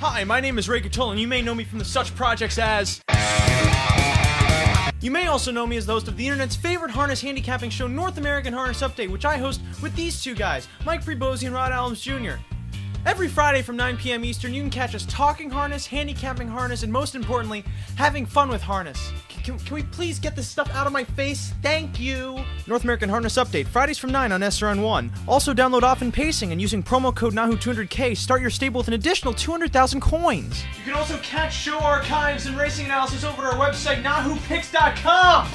Hi, my name is Ray Catola, and you may know me from the such projects as... You may also know me as the host of the internet's favorite harness handicapping show, North American Harness Update, which I host with these two guys, Mike Prebosi and Rod Adams Jr. Every Friday from 9 p.m. Eastern, you can catch us talking harness, handicapping harness, and most importantly, having fun with harness. Can we please get this stuff out of my face? Thank you! North American Harness Update, Fridays from 9 on SRN1. Also download Often Pacing, and using promo code NAHU200K, start your stable with an additional 200,000 coins. You can also catch show archives and racing analysis over at our website, NAHUPicks.com!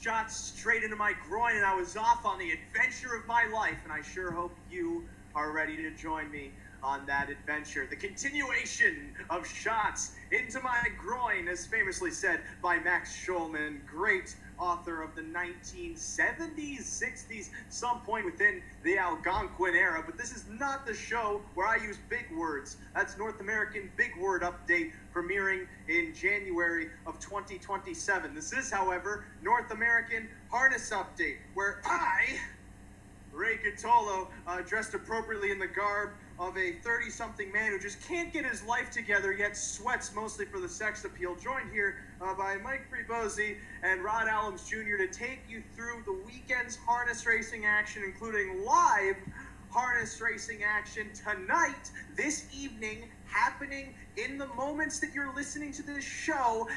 Shots straight into my groin, and I was off on the adventure of my life, and I sure hope you are ready to join me on that adventure. The continuation of shots into my groin, as famously said by Max Schulman, great author of the 1970s, 60s, some point within the Algonquin era. But this is not the show where I use big words. That's North American Big Word Update, premiering in January of 2027. This is, however, North American Harness Update, where I, Ray Catola, dressed appropriately in the garb of a 30-something man who just can't get his life together, yet sweats mostly for the sex appeal, joined here by Mike Prebosi and Rod Adams Jr. to take you through the weekend's harness racing action, including live harness racing action tonight, this evening, happening in the moments that you're listening to this show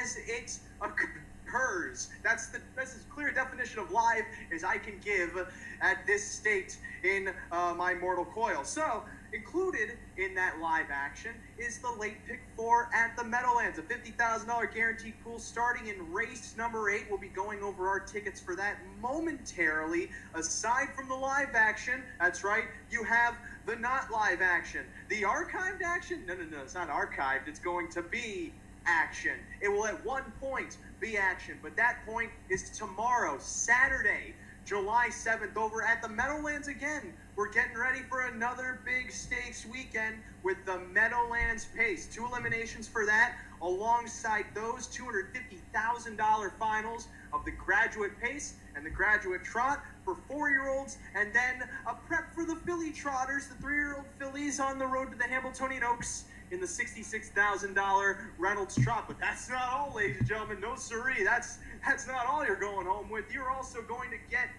as it occurs. That's as clear a definition of live as I can give at this state in my mortal coil. So, included in that live action is the late pick 4 at the Meadowlands, a $50,000 guaranteed pool starting in race number 8. We'll be going over our tickets for that momentarily. Aside from the live action, that's right, you have the not live action. The archived action? No, it's not archived. It's going to be action. It will at one point be action, but that point is tomorrow, Saturday, July 7th, over at the Meadowlands again. We're getting ready for another big stakes weekend with the Meadowlands Pace. 2 eliminations for that, alongside those $250,000 finals of the Graduate Pace and the Graduate Trot for 4-year-olds, and then a prep for the Filly Trotters, the 3-year-old fillies on the road to the Hamiltonian Oaks in the $66,000 Reynolds Trot. But that's not all, ladies and gentlemen. No siree. That's not all you're going home with. You're also going to get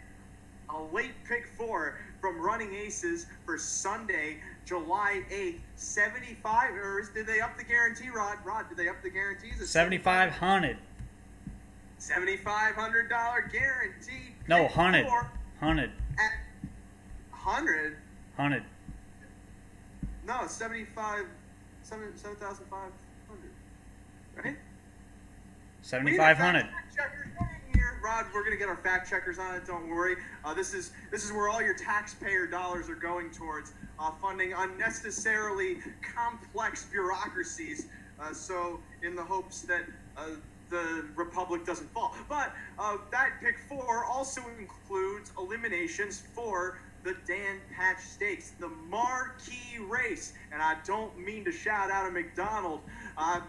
a late pick 4 from Running Aces for Sunday, July 8th. 75, or did they up the guarantee, Rod? Rod, did they up the guarantees? $7,500. $7,500 guarantee. No, 100. 100. 100? 100. No, 7,500. Right? 7,500. Rod, we're gonna get our fact checkers on it. Don't worry. This is where all your taxpayer dollars are going towards, funding unnecessarily complex bureaucracies. So in the hopes that the Republic doesn't fall. But that pick 4 also includes eliminations for the Dan Patch Stakes, the marquee race. And I don't mean to shout out a McDonald.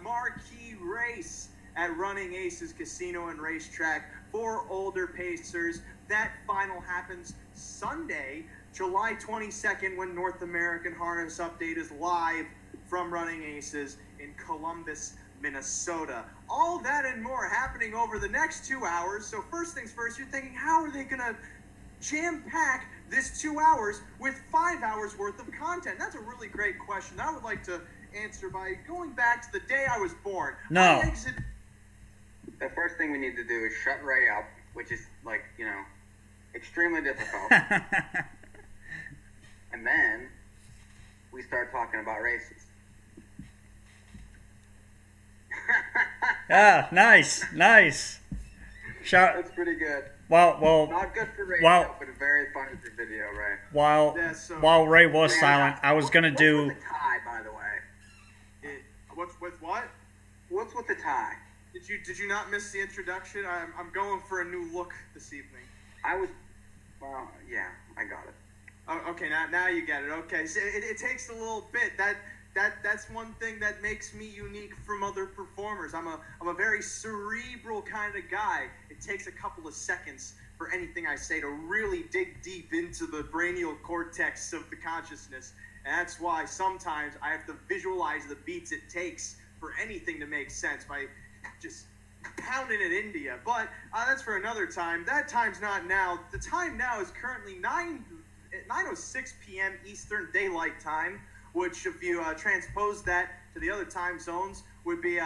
Marquee race at Running Aces Casino and Racetrack for older pacers. That final happens Sunday, July 22nd, when North American Harness Update is live from Running Aces in Columbus, Minnesota. All that and more happening over the next 2 hours. So first things first, you're thinking, how are they going to jam-pack this 2 hours with 5 hours worth of content? That's a really great question. I would like to answer by going back to the day I was born. No. The first thing we need to do is shut Ray up, which is, extremely difficult. And then we start talking about races. Nice. That's pretty good. Well, not good for radio, but very funny for video, Ray. While Ray was silent, I was gonna do. What's with the tie, by the way? What's with what? What's with the tie? Did you not miss the introduction? I'm going for a new look this evening. Yeah, I got it. Oh, okay, now you get it. Okay, so it takes a little bit. That that's one thing that makes me unique from other performers. I'm a very cerebral kind of guy. It takes a couple of seconds for anything I say to really dig deep into the brainial cortex of the consciousness. And that's why sometimes I have to visualize the beats it takes for anything to make sense by just pounding it into you. But that's for another time. That time's not now. The time now is currently 9:06 p.m. Eastern Daylight Time, which if you transpose that to the other time zones would be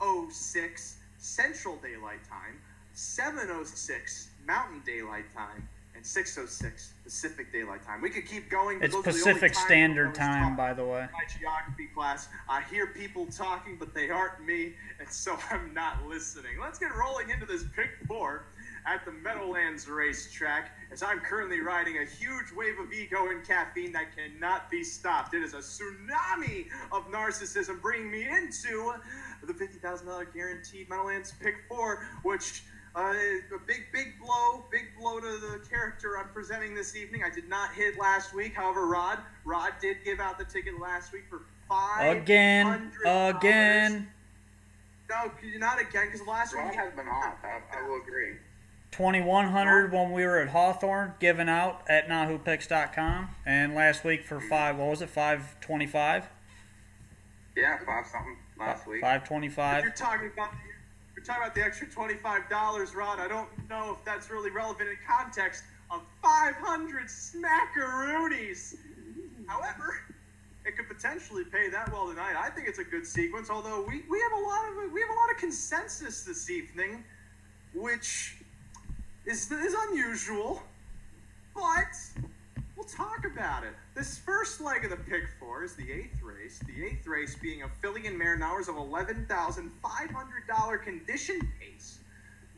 8:06 Central Daylight Time, 7:06 Mountain Daylight Time, and 6:06 Pacific Daylight Time. We could keep going. It's Pacific Standard Time, by the way. My geography class, I hear people talking, but they aren't me, and so I'm not listening. Let's get rolling into this pick 4 at the Meadowlands racetrack, as I'm currently riding a huge wave of ego and caffeine that cannot be stopped. It is a tsunami of narcissism bringing me into the $50,000 guaranteed Meadowlands pick 4, which a big blow to the character I'm presenting this evening. I did not hit last week. However, Rod did give out the ticket last week for $500. Again. No, not again, because last week Rod has been off. I will agree. 2,100 when we were at Hawthorne, given out at NAHUpicks.com, and last week for $525? Yeah, 5 something last week. $525. If you're talking about the extra $25, Rod, I don't know if that's really relevant in context of 500 smackaroonies. However, it could potentially pay that well tonight. I think it's a good sequence, although we have a lot of consensus this evening, which is unusual, but we'll talk about it. This first leg of the pick 4 is the 8th race. The 8th race being a filly and mare hours of $11,500 condition pace,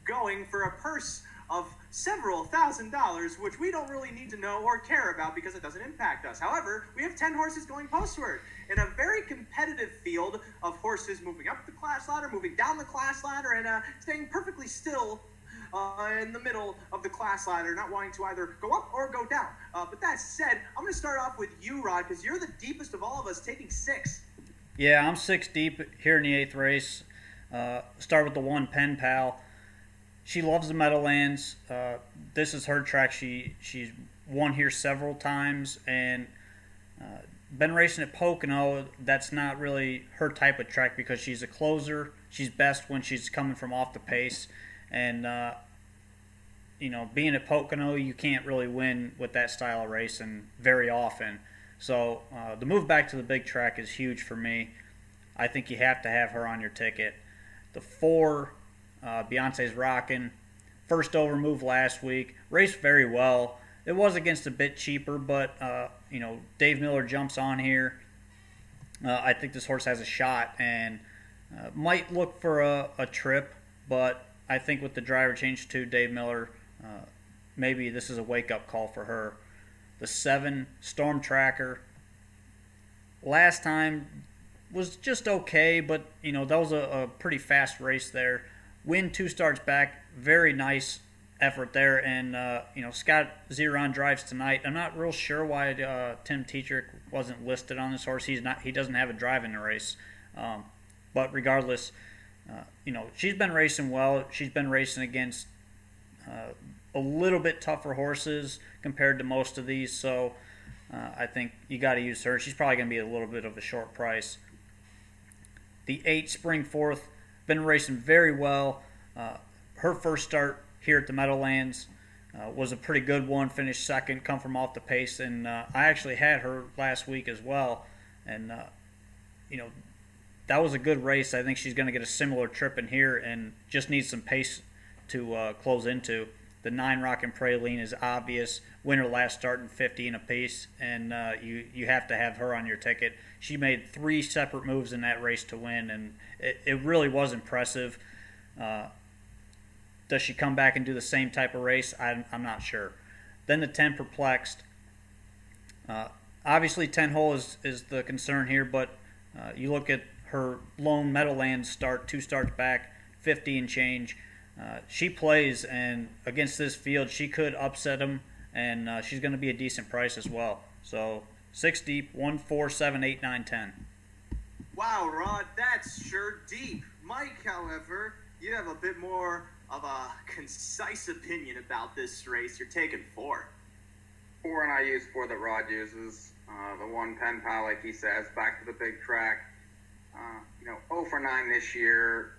going for a purse of several $1,000s, which we don't really need to know or care about because it doesn't impact us. However, we have 10 horses going postward in a very competitive field of horses moving up the class ladder, moving down the class ladder, and staying perfectly still in the middle of the class ladder, not wanting to either go up or go down. But that said, I'm going to start off with you, Rod, because you're the deepest of all of us, taking 6. Yeah, I'm 6 deep here in the 8th race. Start with the 1 Pen Pal. She loves the Meadowlands. This is her track. She's won here several times and been racing at Pocono. That's not really her type of track because she's a closer. She's best when she's coming from off the pace. And, being at Pocono, you can't really win with that style of racing very often. So the move back to the big track is huge for me. I think you have to have her on your ticket. The 4, Beyonce's Rockin', first over move last week, raced very well. It was against a bit cheaper, but, Dave Miller jumps on here. I think this horse has a shot and might look for a trip, but I think with the driver change to Dave Miller, maybe this is a wake-up call for her. The 7, Storm Tracker, last time was just okay, but, that was a pretty fast race there. Win 2 starts back, very nice effort there. And, Scott Zeron drives tonight. I'm not real sure why Tim Tetrick wasn't listed on this horse. He doesn't have a drive in the race. But regardless, she's been racing well. She's been racing against a little bit tougher horses compared to most of these, so I think you got to use her. She's probably going to be a little bit of a short price. The 8 Spring 4th, been racing very well. Her first start here at the Meadowlands was a pretty good one, finished second, come from off the pace, and I actually had her last week as well, and that was a good race. I think she's going to get a similar trip in here and just needs some pace to close into. The 9 Rockin' Praline is obvious. Winner last start in 50 and a piece, and you have to have her on your ticket. She made 3 separate moves in that race to win, and it really was impressive. Does she come back and do the same type of race? I'm not sure. Then the 10 Perplexed. Obviously 10 hole is the concern here, but you look at her lone Meadowlands start, 2 starts back, 50 and change. She plays, and against this field, she could upset them, and she's going to be a decent price as well. So 6 deep, 1, 4, 7, 8, 9, 10. Wow, Rod, that's sure deep. Mike, however, you have a bit more of a concise opinion about this race. You're taking 4. 4, and I use 4 that Rod uses. The 1 pen pal, like he says, back to the big track. 0 for 9 this year.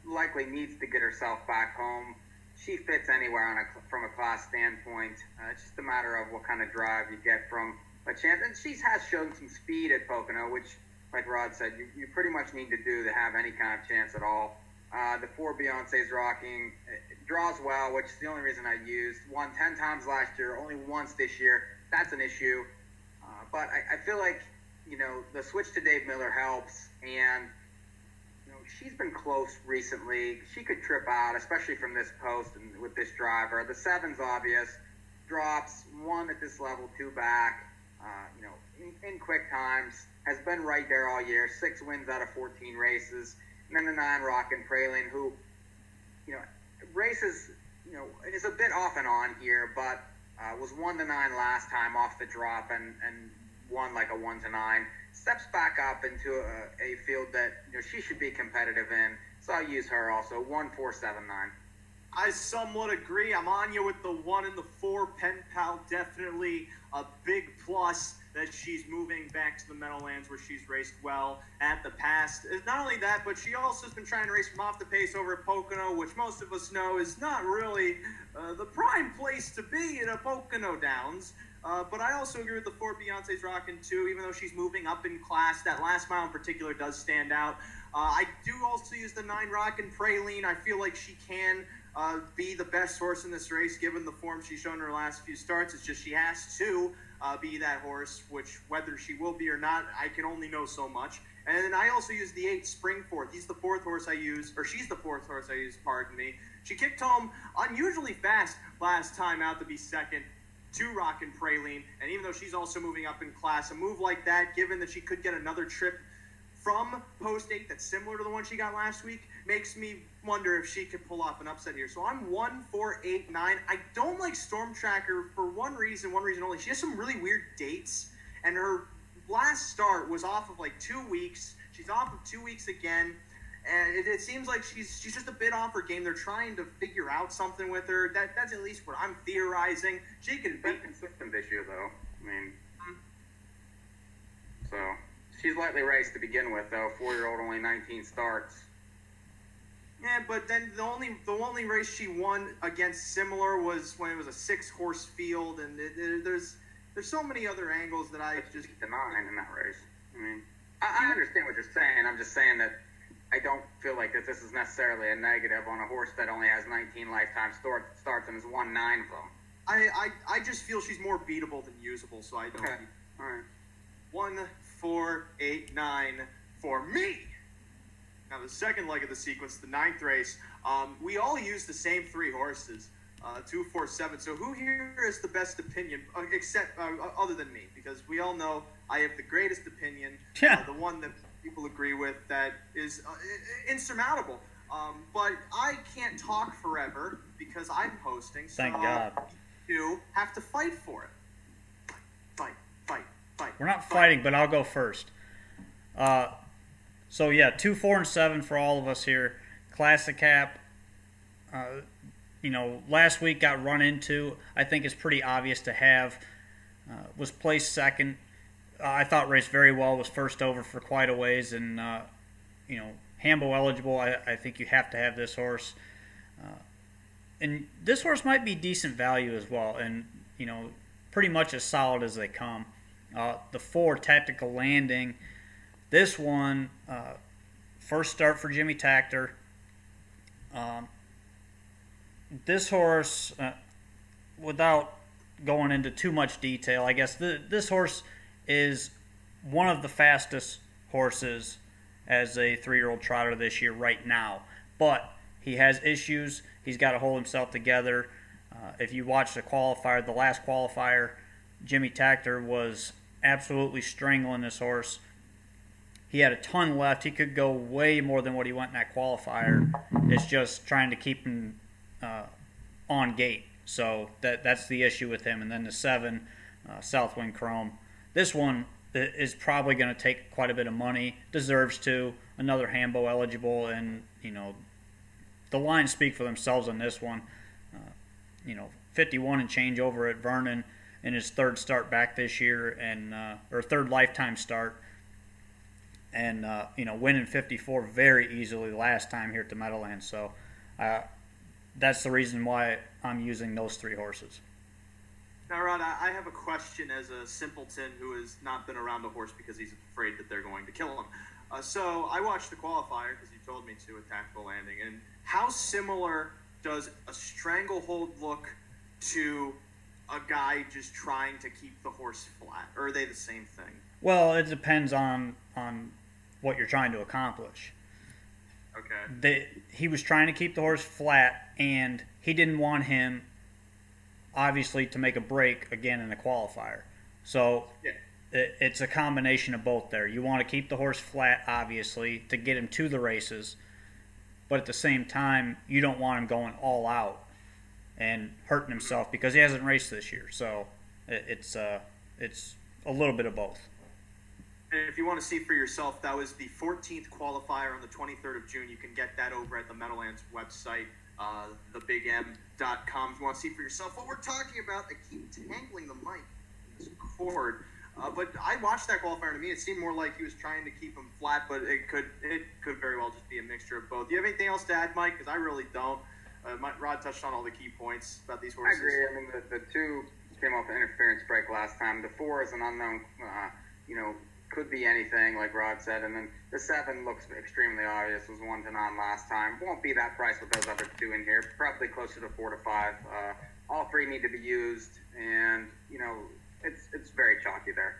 Likely needs to get herself back home. She fits anywhere from a class standpoint. It's just a matter of what kind of drive you get from a chance. And she has shown some speed at Pocono, which, like Rod said, you pretty much need to do to have any kind of chance at all. The 4 Beyonce's Rocking draws well, which is the only reason I used. Won 10 times last year, only once this year. That's an issue. But I feel like, the switch to Dave Miller helps. And, she's been close recently. She could trip out, especially from this post and with this driver. The 7's obvious. Drops 1 at this level, 2 back. In quick times. Has been right there all year. 6 wins out of 14 races. And then the 9 Rockin' Praline, who, races, is a bit off and on here, but was 1-9 last time off the drop and won like a 1-9. Steps back up into a field that she should be competitive in, so I'll use her also. 1, 4, 7, 9. I somewhat agree. I'm on you with the 1 and the 4. Pen Pal, definitely a big plus that she's moving back to the Meadowlands where she's raced well at the past. Not only that, but she also has been trying to race from off the pace over at Pocono, which most of us know is not really the prime place to be in a Pocono Downs. But I also agree with the 4 Beyonce's Rockin' too, even though she's moving up in class. That last mile in particular does stand out. I do also use the 9 Rockin' Praline. I feel like she can be the best horse in this race, given the form she's shown in her last few starts. It's just she has to be that horse, which whether she will be or not, I can only know so much. And then I also use the 8 Springforth. He's the 4th horse I use, or she's the 4th horse I use, pardon me. She kicked home unusually fast last time out to be second to Rockin' Praline, and even though she's also moving up in class, a move like that, given that she could get another trip from post 8 that's similar to the one she got last week, makes me wonder if she could pull off an upset here. So I'm 1, 4, 8, 9. I don't like Storm Tracker for one reason only. She has some really weird dates, and her last start was off of like 2 weeks. She's off of 2 weeks again. And it seems like she's just a bit off her game. They're trying to figure out something with her. That's at least what I'm theorizing. She can be consistent this year, though. So she's lightly raced to begin with, though. 4-year-old, only 19 starts. Yeah, but then the only race she won against similar was when it was a 6-horse field, and there's so many other angles that I just the 9 in that race. I understand what you're saying. I'm just saying that I don't feel like that this is necessarily a negative on a horse that only has 19 lifetime starts and has won 9 of them. I just feel she's more beatable than usable, so I don't. Okay. All right. 1, 4, 8, 9 for me. Now the second leg of the sequence, the 9th race. We all use the same 3 horses, 2, 4, 7. So who here is the best opinion, except other than me? Because we all know I have the greatest opinion, the one that people agree with that is insurmountable. But I can't talk forever because I'm hosting. So Thank God. You have to fight for it. Fight. We're not fighting, but I'll go first. So yeah, 2, 4, and 7 for all of us here. Classic Cap. Last week got run into. I think it's pretty obvious to have. Was placed second. I thought raced very well, was first over for quite a ways, and, Hambo eligible, I think you have to have this horse. And this horse might be decent value as well, and, pretty much as solid as they come. The 4, Tactical Landing. This one, first start for Jimmy Takter. This horse, without going into too much detail, I guess this horse is one of the fastest horses as a 3-year-old trotter this year right now. But he has issues. He's got to hold himself together. If you watch the qualifier, the last qualifier, Jimmy Takter was absolutely strangling this horse. He had a ton left. He could go way more than what he went in that qualifier. It's just trying to keep him on gate. So that's the issue with him. And then the 7, Southwind Chrome. This one is probably going to take quite a bit of money, deserves to, another Hambo eligible, and, the lines speak for themselves on this one. 51 and change over at Vernon in his third start back this year, and or third lifetime start, and winning 54 very easily last time here at the Meadowlands. So that's the reason why I'm using those 3 horses. Now, Rod, I have a question as a simpleton who has not been around a horse because he's afraid that they're going to kill him. So I watched the qualifier because you told me to, at Tactical Landing. And how similar does a stranglehold look to a guy just trying to keep the horse flat? Or are they the same thing? Well, it depends on what you're trying to accomplish. Okay. He was trying to keep the horse flat, and he didn't want him, obviously, to make a break again in the qualifier. So yeah. It's a combination of both there. You want to keep the horse flat, obviously, to get him to the races, but at the same time, you don't want him going all out and hurting himself because he hasn't raced this year. So it's a little bit of both. And if you want to see for yourself, that was the 14th qualifier on the 23rd of June. You can get that over at the Meadowlands website, thebigm.com. If you want to see for yourself what we're talking about, I keep tangling the mic in this cord. But I watched that qualifier. To me, it seemed more like he was trying to keep him flat, but it could very well just be a mixture of both. Do you have anything else to add, Mike? Because I really don't. Rod touched on all the key points about these horses. I agree. I mean, the 2 came off an interference break last time. The 4 is an unknown, could be anything, like Rod said. And then the 7 looks extremely obvious. Was 1 to 9 last time. Won't be that price with those other 2 in here. Probably closer to 4 to 5. All 3 need to be used, and, it's very chalky there.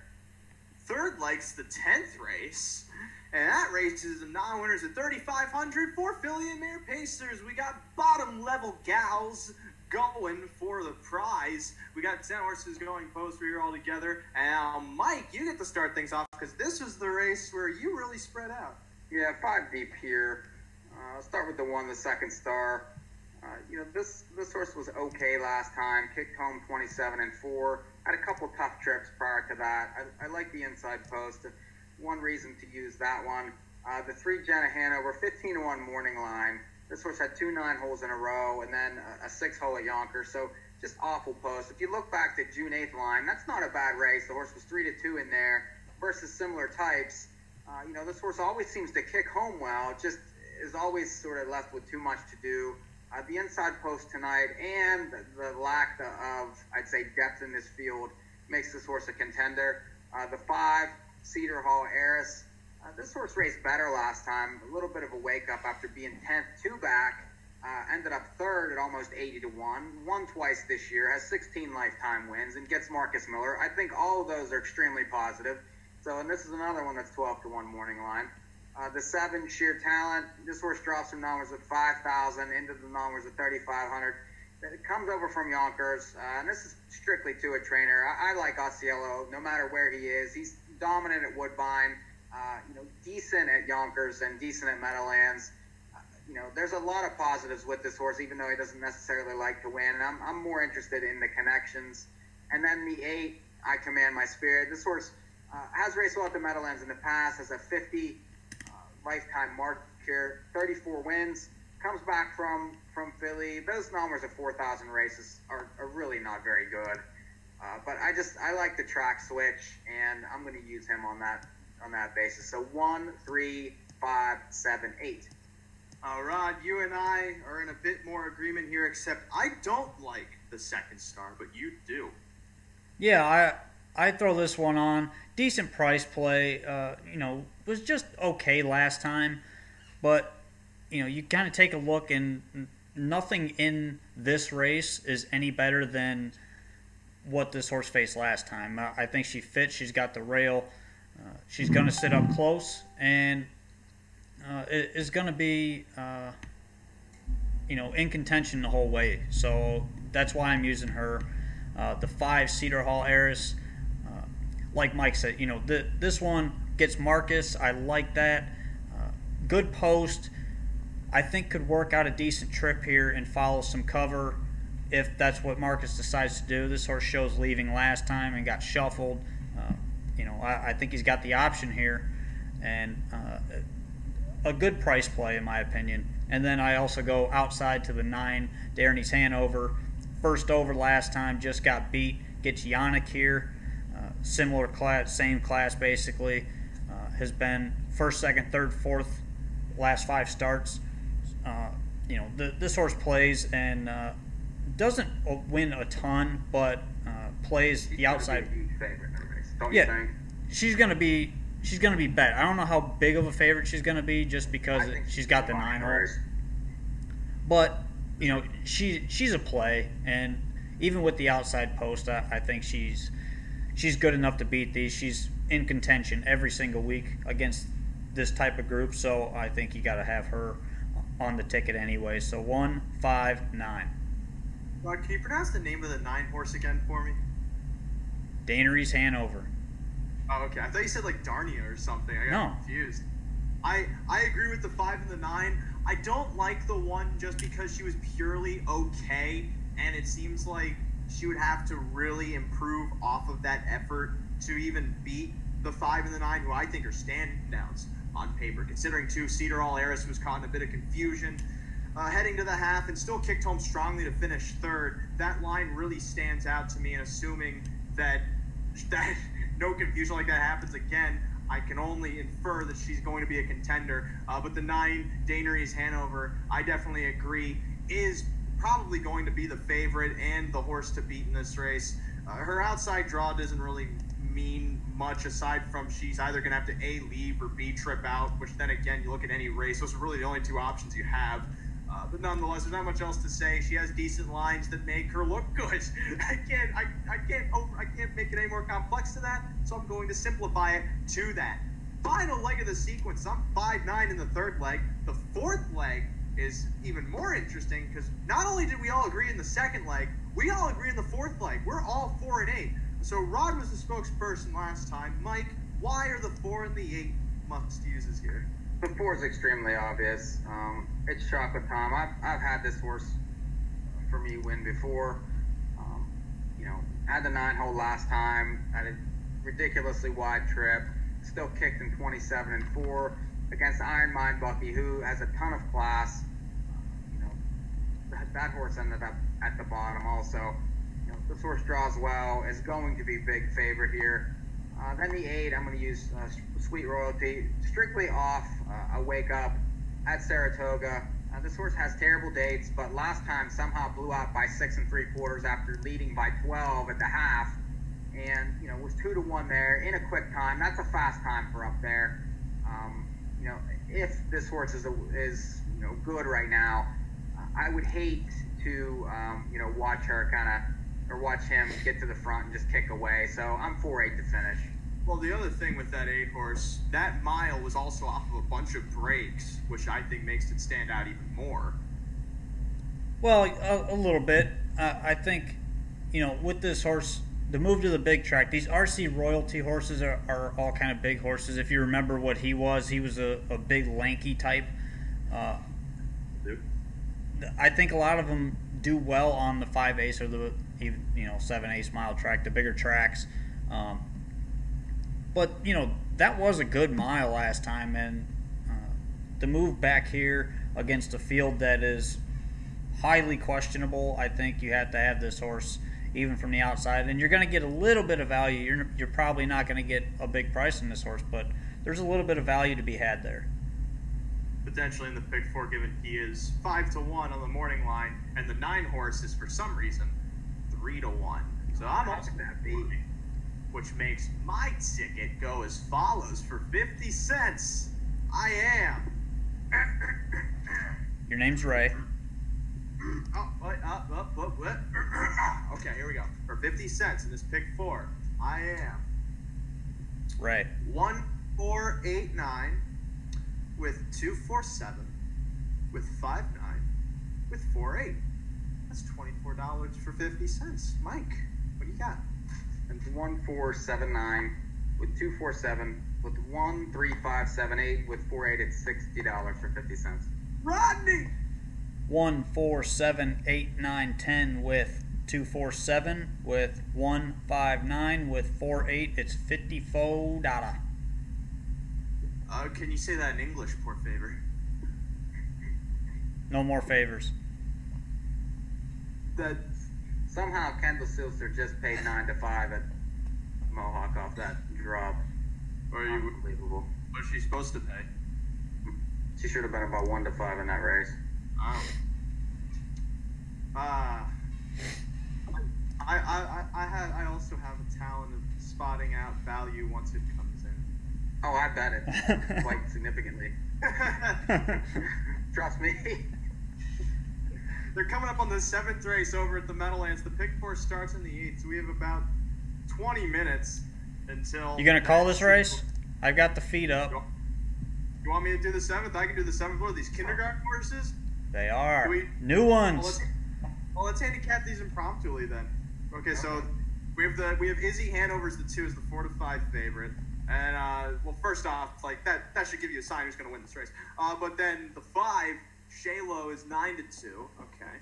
Third likes the 10th race, and that race is the non-winners at 3,500 for Filly and Mare Pacers. We got bottom-level gals going for the prize. We got 10 horses going post for here all together. And now, Mike, you get to start things off because this was the race where you really spread out. Yeah, 5 deep here. I'll start with the 1, the second star. This horse was okay last time. Kicked home 27 and 4. Had a couple tough trips prior to that. I like the inside post. One reason to use that one. The 3 Jenna Hanover, 15 to 1 morning line. This horse had 2 9-holes in a row and then a 6-hole at Yonkers. So just awful post. If you look back to June 8th line, that's not a bad race. The horse was 3 to 2 in there versus similar types. This horse always seems to kick home well. It just is always sort of left with too much to do. The inside post tonight and the lack of, I'd say, depth in this field makes this horse a contender. The 5, Cedar Hall Heiress. This horse raced better last time. A little bit of a wake-up after being 10th, 2 back. Ended up 3rd at almost 80 to 1. Won twice this year. Has 16 lifetime wins and gets Marcus Miller. I think all of those are extremely positive. So, and this is another one that's 12 to 1 morning line. The 7, Sheer Talent. This horse drops from numbers at 5,000 into the numbers at 3,500. It comes over from Yonkers, and this is strictly to a trainer. I like Osceola no matter where he is. He's dominant at Woodbine, decent at Yonkers and decent at Meadowlands. There's a lot of positives with this horse, even though he doesn't necessarily like to win. And I'm more interested in the connections. And then the 8, I Command My Spirit. This horse has raced well at the Meadowlands in the past, has a 50 lifetime mark here, 34 wins, comes back from Philly. Those numbers at 4,000 races are really not very good. But I like the track switch, and I'm going to use him on that basis. So 1, 3, 5, 7, 8. Rod, you and I are in a bit more agreement here, except I don't like the second star, but you do. Yeah, I throw this one on. Decent price play. Was just okay last time, but you kind of take a look, and nothing in this race is any better than what this horse faced last time. I think she fits. She's got the rail. She's going to sit up close, and is going to be in contention the whole way. So that's why I'm using her. The 5, Cedar Hall Heiress. Like Mike said, this one gets Marcus. I like that. Good post. I think could work out a decent trip here and follow some cover if that's what Marcus decides to do. This horse shows leaving last time and got shuffled. I think he's got the option here, and a good price play in my opinion. And then I also go outside to the 9, Darren's Hanover. First over last time, just got beat. Gets Yannick here. Similar class, same class basically. Has been first, second, third, fourth, last 5 starts. This horse plays and doesn't win a ton, but plays the outside. Don't you think? She's gonna be bet. I don't know how big of a favorite she's gonna be, just because she's got the 9 horse. But she's a play, and even with the outside post, I think she's good enough to beat these. She's in contention every single week against this type of group, so I think you got to have her on the ticket anyway. So 1, 5, 9. Rod, can you pronounce the name of the 9 horse again for me? Darren's Hanover. Oh, okay. I thought you said like Darnia or something. I got confused. I agree with the 5 and the 9. I don't like the 1 just because she was purely okay, and it seems like she would have to really improve off of that effort to even beat the 5 and the 9, who I think are standouts on paper, considering too Cedar All Heiress was caught in a bit of confusion heading to the half and still kicked home strongly to finish 3rd. That line really stands out to me, and assuming that no confusion like that happens again, I can only infer that she's going to be a contender. But the 9, Darren's Hanover, I definitely agree, is probably going to be the favorite and the horse to beat in this race. Her outside draw doesn't really mean much, aside from she's either going to have to A, leave, or B, trip out, which then again, you look at any race, those are really the only 2 options you have. But nonetheless, there's not much else to say. She has decent lines that make her look good. I can't make it any more complex than that, so I'm going to simplify it to that. Final leg of the sequence, I'm 5-9 in the 3rd leg. The 4th leg is even more interesting, because not only did we all agree in the 2nd leg, we all agree in the 4th leg. We're all 4 and 8. So Rod was the spokesperson last time. Mike, why are the 4 and the 8 must-uses here? The 4 is extremely obvious. It's Chocolate Tom. I've had this horse for me win before. Had the 9-hole last time. Had a ridiculously wide trip. Still kicked in 27 and 4 against Iron Mind Bucky, who has a ton of class. That horse ended up at the bottom also. This horse draws well, is going to be big favorite here. Then the 8, I'm going to use Sweet Royalty, strictly off a wake up at Saratoga. This horse has terrible dates, but last time somehow blew out by 6 3/4 after leading by 12 at the half, and was 2-1 there in a quick time. That's a fast time for up there. If this horse is good right now, I would hate to watch him get to the front and just kick away. So I'm 4-8 to finish. Well, the other thing with that 8 horse, that mile was also off of a bunch of breaks, which I think makes it stand out even more. Well, a little bit. I think, with this horse, the move to the big track, these RC Royalty horses are all kind of big horses. If you remember what he was a big lanky type. I think a lot of them do well on the 5/8 or the 7/8 mile track, the bigger tracks. But that was a good mile last time, and the move back here against a field that is highly questionable, I think you have to have this horse even from the outside, and you're going to get a little bit of value. You're probably not going to get a big price in this horse, but there's a little bit of value to be had there. Potentially in the pick 4, given he is 5-1 on the morning line, and the 9 horse is for some reason 3-1. So I'm also that beat, which makes my ticket go as follows. For 50 cents, I am. Your name's Ray. What? Okay, here we go. For 50 cents in this pick 4, I am. Ray. 1489 with 247 with 59 with 48. That's $24 for 50 cents. Mike, what do you got? And 1479 with 247 with 13578 with 48. It's $60 for 50 cents. Rodney. 1, 4, 7, 8, 9, 10 with 247 with 159 with 48. It's $54. Can you say that in English, por favor? No more favors. That Somehow Kendall Silster just paid 9 to 5 at Mohawk off that drop. Unbelievable. What's she supposed to pay? She should have been about 1 to 5 in that race. Oh. I also have a talent of spotting out value once it comes in. Oh, I bet it quite significantly. Trust me. They're coming up on the 7th race over at the Meadowlands. The pick four starts in the 8th, so we have about 20 minutes until... You going to call this race? I've got the feet up. You want me to do the 7th? I can do the 7th. What are these, kindergarten horses? They are. New ones. Well, let's handicap these impromptuly then. Okay, so we have Izzy Hanover's the 2 is the 4 to 5 favorite. And, well, first off, like, that should give you a sign who's going to win this race. But then the 5... Shaylo is 9 to 2. Okay.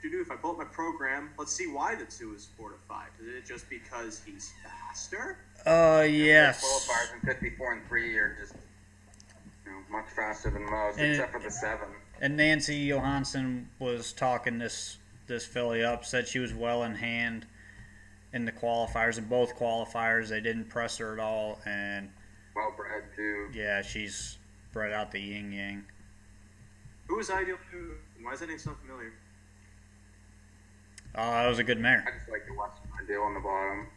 If I pull up my program, let's see why the 2 is 4 to 5. Is it just because he's faster? Yes. Qualifiers in 54 and 3 are just much faster than most, except for the 7. And Nancy Johansson was talking this filly up, said she was well in hand in the qualifiers. In both qualifiers, they didn't press her at all, and well bred too. Yeah, she's bred out the yin yang. Who was Ideal? Why is that name so familiar? It was a good mare. I just like the Western Ideal on the bottom.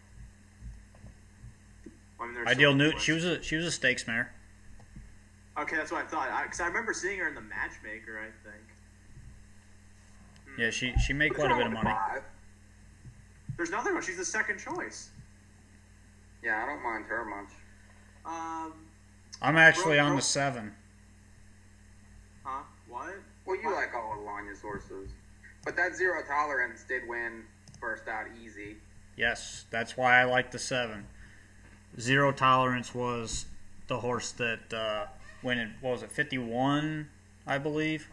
Ideal Newt. She was a stakes mare. Okay, that's what I thought. Because I remember seeing her in the Matchmaker, I think. Yeah, she made quite a bit of money. 5? There's another one. She's the second choice. Yeah, I don't mind her much. I'm actually on the 7. Huh? What? Well, you like all of Lanya's horses. But that Zero Tolerance did win first out easy. Yes, that's why I like the 7. Zero Tolerance was the horse that when it what was it 51, I believe.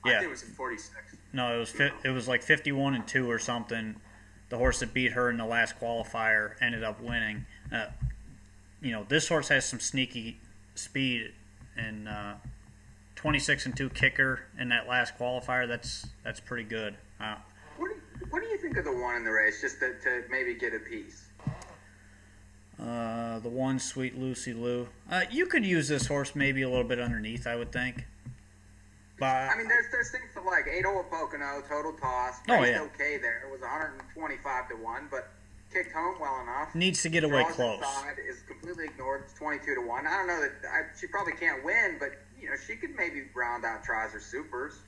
Yeah. I think it was at 46. No, it was like 51 and 2 or something. The horse that beat her in the last qualifier ended up winning. This horse has some sneaky speed, and 26 and 2 kicker in that last qualifier. That's pretty good. What do you think of the 1 in the race, just to maybe get a piece? The 1, Sweet Lucy Lou. You could use this horse maybe a little bit underneath, I would think. But I mean, there's things to like. 8-hole at Pocono, total toss. Raced okay there. It was 125 to 1, but kicked home well enough. Needs to get away close. Inside is completely ignored. It's 22 to 1. I don't know that she probably can't win, but she could maybe round out tries or supers.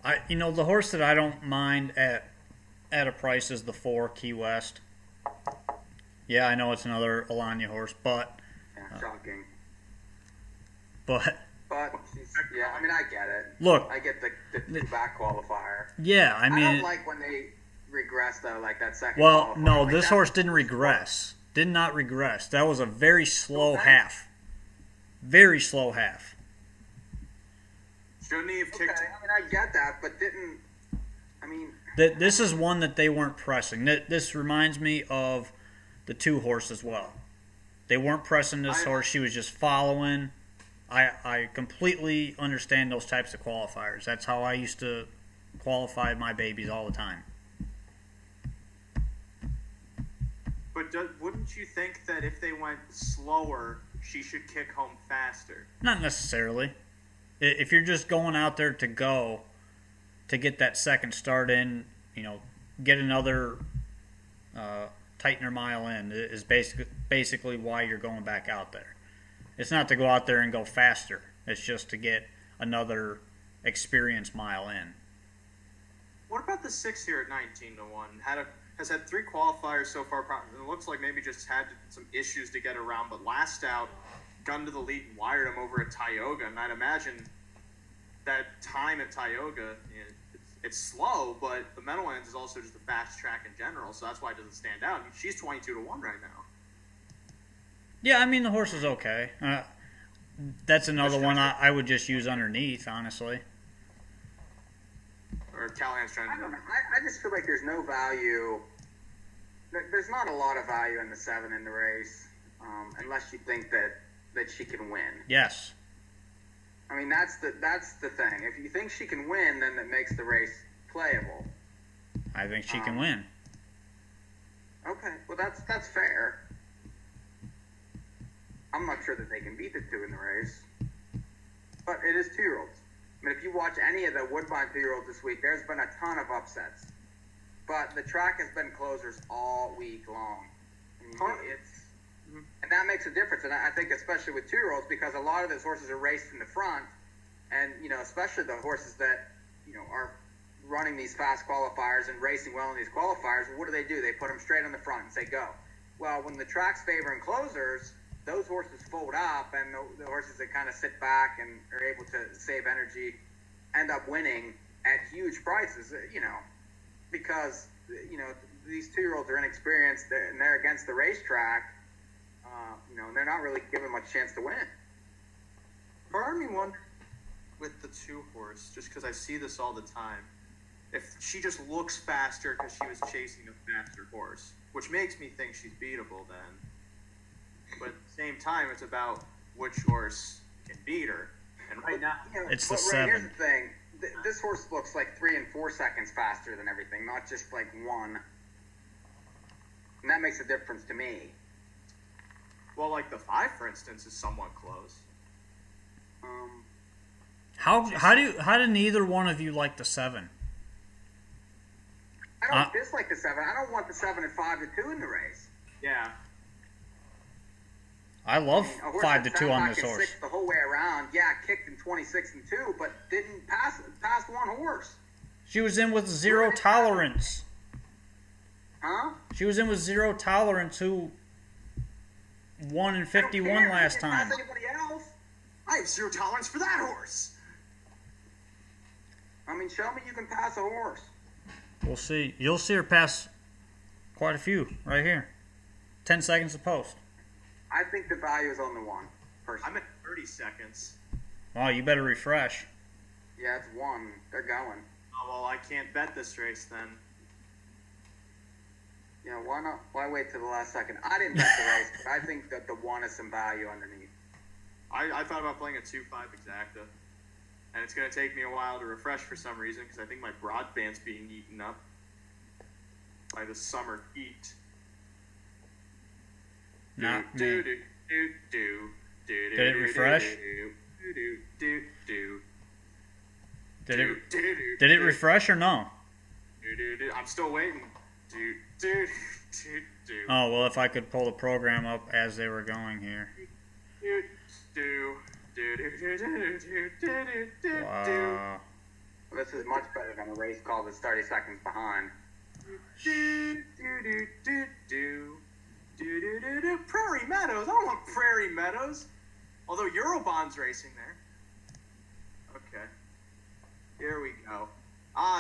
The horse that I don't mind at a price is the 4 Key West. Yeah, I know it's another Alanya horse, but shocking. But yeah, I mean, I get it. Look, I get the back qualifier. Yeah, I mean, I don't like when they regress though, like that second. Well, qualifier. no, like this horse didn't regress. Did not regress. That was a very slow half. Very slow half. Shouldn't he have kicked? Okay, I mean, I get that, but didn't. I mean, this is one that they weren't pressing. This reminds me of the 2 horse as well. They weren't pressing this horse. She was just following. I completely understand those types of qualifiers. That's how I used to qualify my babies all the time. But wouldn't you think that if they went slower, she should kick home faster? Not necessarily. If you're just going out there to get that second start in, get another tightener mile in is basically why you're going back out there. It's not to go out there and go faster. It's just to get another experience mile in. What about the 6 here at 19 to 1? Has had 3 qualifiers so far. It looks like maybe just had some issues to get around, but last out, gun to the lead and wired him over at Tioga. And I'd imagine that time at Tioga, it's slow, but the Meadowlands is also just a fast track in general, so that's why it doesn't stand out. She's 22 to 1 right now. Yeah, I mean, the horse is okay. That's another one I would just use underneath, honestly. or Callahan's trying to. I don't know. I just feel like there's no value. There's not a lot of value in the 7 in the race, unless you think that she can win. Yes. I mean, that's the thing. If you think she can win, then that makes the race playable. I think she can win. Okay, well that's fair. I'm not sure that they can beat the 2 in the race, but it is 2-year-olds. I mean, if you watch any of the Woodbine 2-year-olds this week, there's been a ton of upsets. But the track has been closers all week long. And that makes a difference. And I think especially with 2-year-olds, because a lot of those horses are raced in the front, and especially the horses that are running these fast qualifiers and racing well in these qualifiers. What do? They put them straight on the front and say go. Well, when the track's favoring closers, those horses fold up, and the horses that kind of sit back and are able to save energy end up winning at huge prices. Because these 2-year-olds are inexperienced and they're against the racetrack. And they're not really given much chance to win. Part of me wonders with the 2-horse, just because I see this all the time, if she just looks faster because she was chasing a faster horse, which makes me think she's beatable then. But at the same time, it's about which horse can beat her. And right now, it's the but 7. Here's the thing: this horse looks like 3 and 4 seconds faster than everything, not just like 1. And that makes a difference to me. Well, like the 5, for instance, is somewhat close. How do neither one of you like the 7? I don't dislike the 7. I don't want the 7 and 5 to 2 in the race. Yeah. I love 5 to 2 on this horse. 6 the whole way around. Yeah, kicked in 26 and 2, but didn't pass 1 horse. She was in with 0 tolerance. Huh? She was in with 0 tolerance, who won in 51 last time. Pass anybody else. I have 0 tolerance for that horse. I mean, show me you can pass a horse. We'll see. You'll see her pass quite a few right here. 10 seconds to post. I think the value is on the 1. Personally. I'm at 30 seconds. Oh, you better refresh. Yeah, it's 1. They're going. Oh, well, I can't bet this race then. Why not? Why wait till the last second? I didn't bet the race, but I think that the 1 is some value underneath. I thought about playing a 2-5 exacta. And it's going to take me a while to refresh for some reason, because I think my broadband's being eaten up by the summer heat. Not me. Did it refresh? Did it refresh or no? I'm still waiting. Oh, well, if I could pull the program up as they were going here. Wow. This is much better than a race call that's 30 seconds behind. Prairie Meadows. I don't want Prairie Meadows. Although Eurobond's racing there. Okay. Here we go.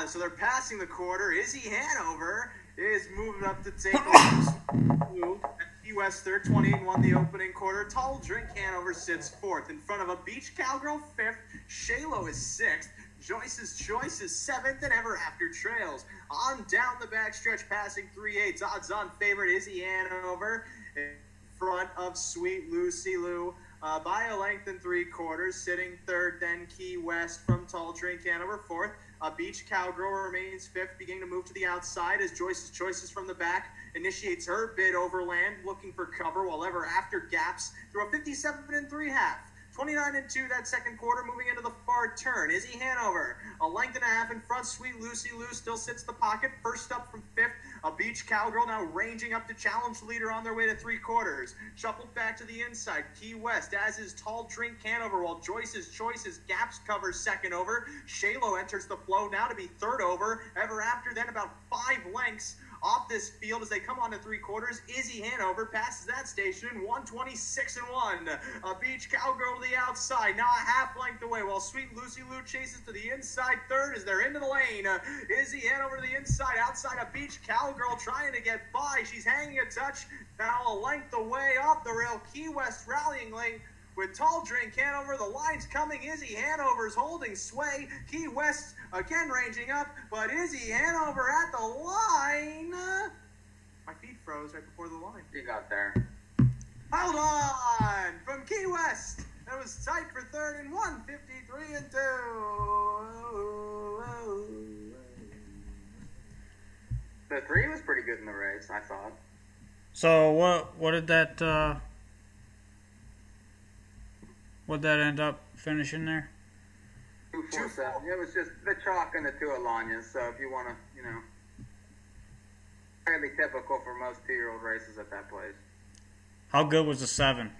So they're passing the quarter. Izzy Hanover is moving up to take over. Key West third, 28 won the opening quarter. Tall Drink Hanover sits 4th. In front of a Beach Cowgirl 5th. Shalo is 6th. Joyce's Choice is 7th, and Ever After trails. On down the backstretch, passing 3/8. Odds-on favorite Izzy Hanover in front of Sweet Lucy Lou by a length and 3/4. Sitting 3rd, then Key West from Tall Drink Hanover 4th. Beach Cowgirl remains 5th, beginning to move to the outside as Joyce's Choices from the back initiates her bid overland, looking for cover, while Ever After gaps through a 57 3/2. 29 and 2 that second quarter, moving into the far turn. Izzy Hanover, a length and a half in front. Sweet Lucy Lou still sits the pocket. First up from 5th, a Beach Cowgirl now ranging up to challenge leader on their way to 3/4. Shuffled back to the inside. Key West, as is Tall Drink Hanover, while Joyce's Choices gaps covers second over. Shalo enters the flow now to be third over. Ever After then about 5 lengths off this field as they come on to 3/4. Izzy Hanover passes that station in 126 and 1. A Beach Cowgirl to the outside, now a half length away, while Sweet Lucy Lou chases to the inside third as they're into the lane. Izzy Hanover to the inside, outside a Beach Cowgirl trying to get by. She's hanging a touch, now a length away off the rail. Key West rallying lane With Tall Drink Hanover, the line's coming. Izzy Hanover's holding sway. Key West again ranging up, but Izzy Hanover at the line. My feet froze right before the line. You got there. Hold on! From Key West. That was tight for third and 153 and 2. The 3 was pretty good in the race, I thought. So what did that end up finishing there? 247. It was just the chalk and the 2 Alanyas. So if you want to, fairly typical for most 2-year-old races at that place. How good was the 7?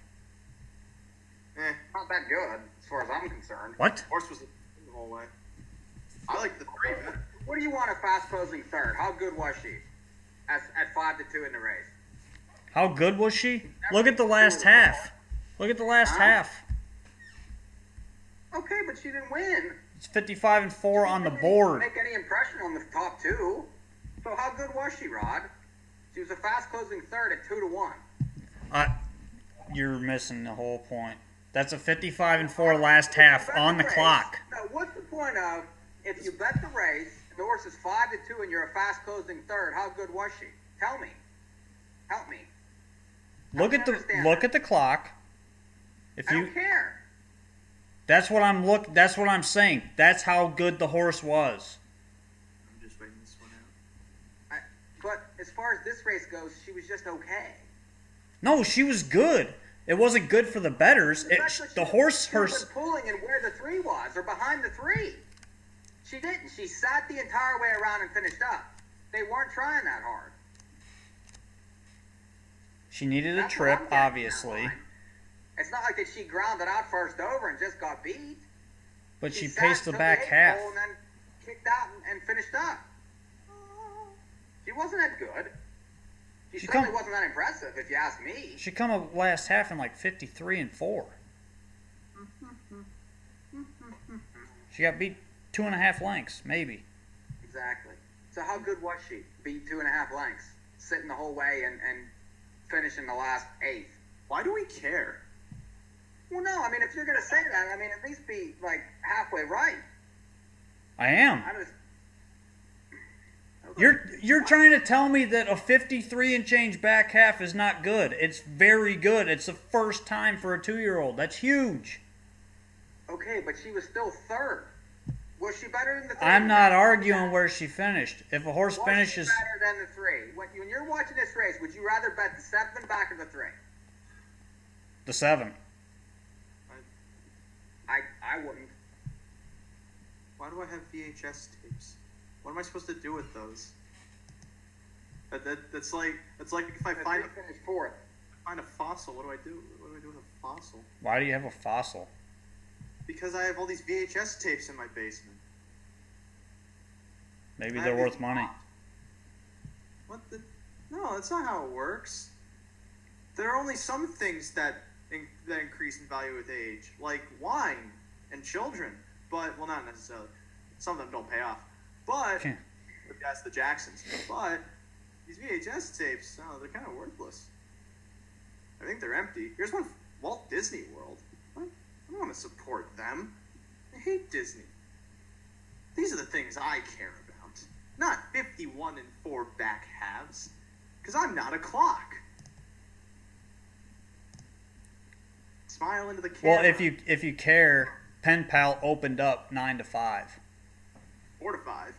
Not that good, as far as I'm concerned. What? Horse was the whole way. I like the 3 better. What do you want a fast closing third? How good was she? At 5-2 in the race. How good was she? Look at the last half. Look at the last half. Okay, but she didn't win. It's 55 and 4 on the board. Make any impression on the top 2. So how good was she, Rod? She was a fast closing third at 2-1. You're missing the whole point. That's a 55 and 4 last half on the clock. Now, what's the point of if you bet the race, the horse is 5-2, and you're a fast closing third? How good was she? Tell me. Help me. Look at the clock. I don't care. That's what I'm saying. That's how good the horse was. I'm just waiting this one out. But as far as this race goes, she was just okay. No, she was good. It wasn't good for the bettors. The horse She was pulling and where the 3 was, or behind the 3. She didn't. She sat the entire way around and finished up. They weren't trying that hard. She needed a trip, obviously. It's not like that she grounded out first over and just got beat. But she paced the back half. And then kicked out and finished up. She wasn't that good. She certainly wasn't that impressive, if you ask me. She come up last half in like 53 and 4. She got beat 2.5 lengths, maybe. Exactly. So how good was she? Beat 2.5 lengths, sitting the whole way and finishing the last 8th. Why do we care? Well, no. I mean, if you're going to say that, I mean, at least be like halfway right. I am. You're trying to tell me that a 53 and change back half is not good. It's very good. It's the first time for a 2-year-old. That's huge. Okay, but she was still third. Was she better than the 3? I'm not arguing where she finished. If a horse finishes... Was she better than the 3? When you're watching this race, would you rather bet the 7 back or the 3? The 7. I wouldn't. Why do I have VHS tapes? What am I supposed to do with those? That's like if I find a fossil. What do I do? What do I do with a fossil? Why do you have a fossil? Because I have all these VHS tapes in my basement. Maybe they're worth money. What the? No, that's not how it works. There are only some things that increase in value with age, like wine and children. But, well, not necessarily. Some of them don't pay off. But, that's the Jacksons. But, these VHS tapes, they're kind of worthless. I think they're empty. Here's one, Walt Disney World. I don't want to support them. I hate Disney. These are the things I care about. Not 51 and 4 back halves. Because I'm not a clock. Smile into the camera. Well, if you care, Pen Pal opened up 9-5. 4-5.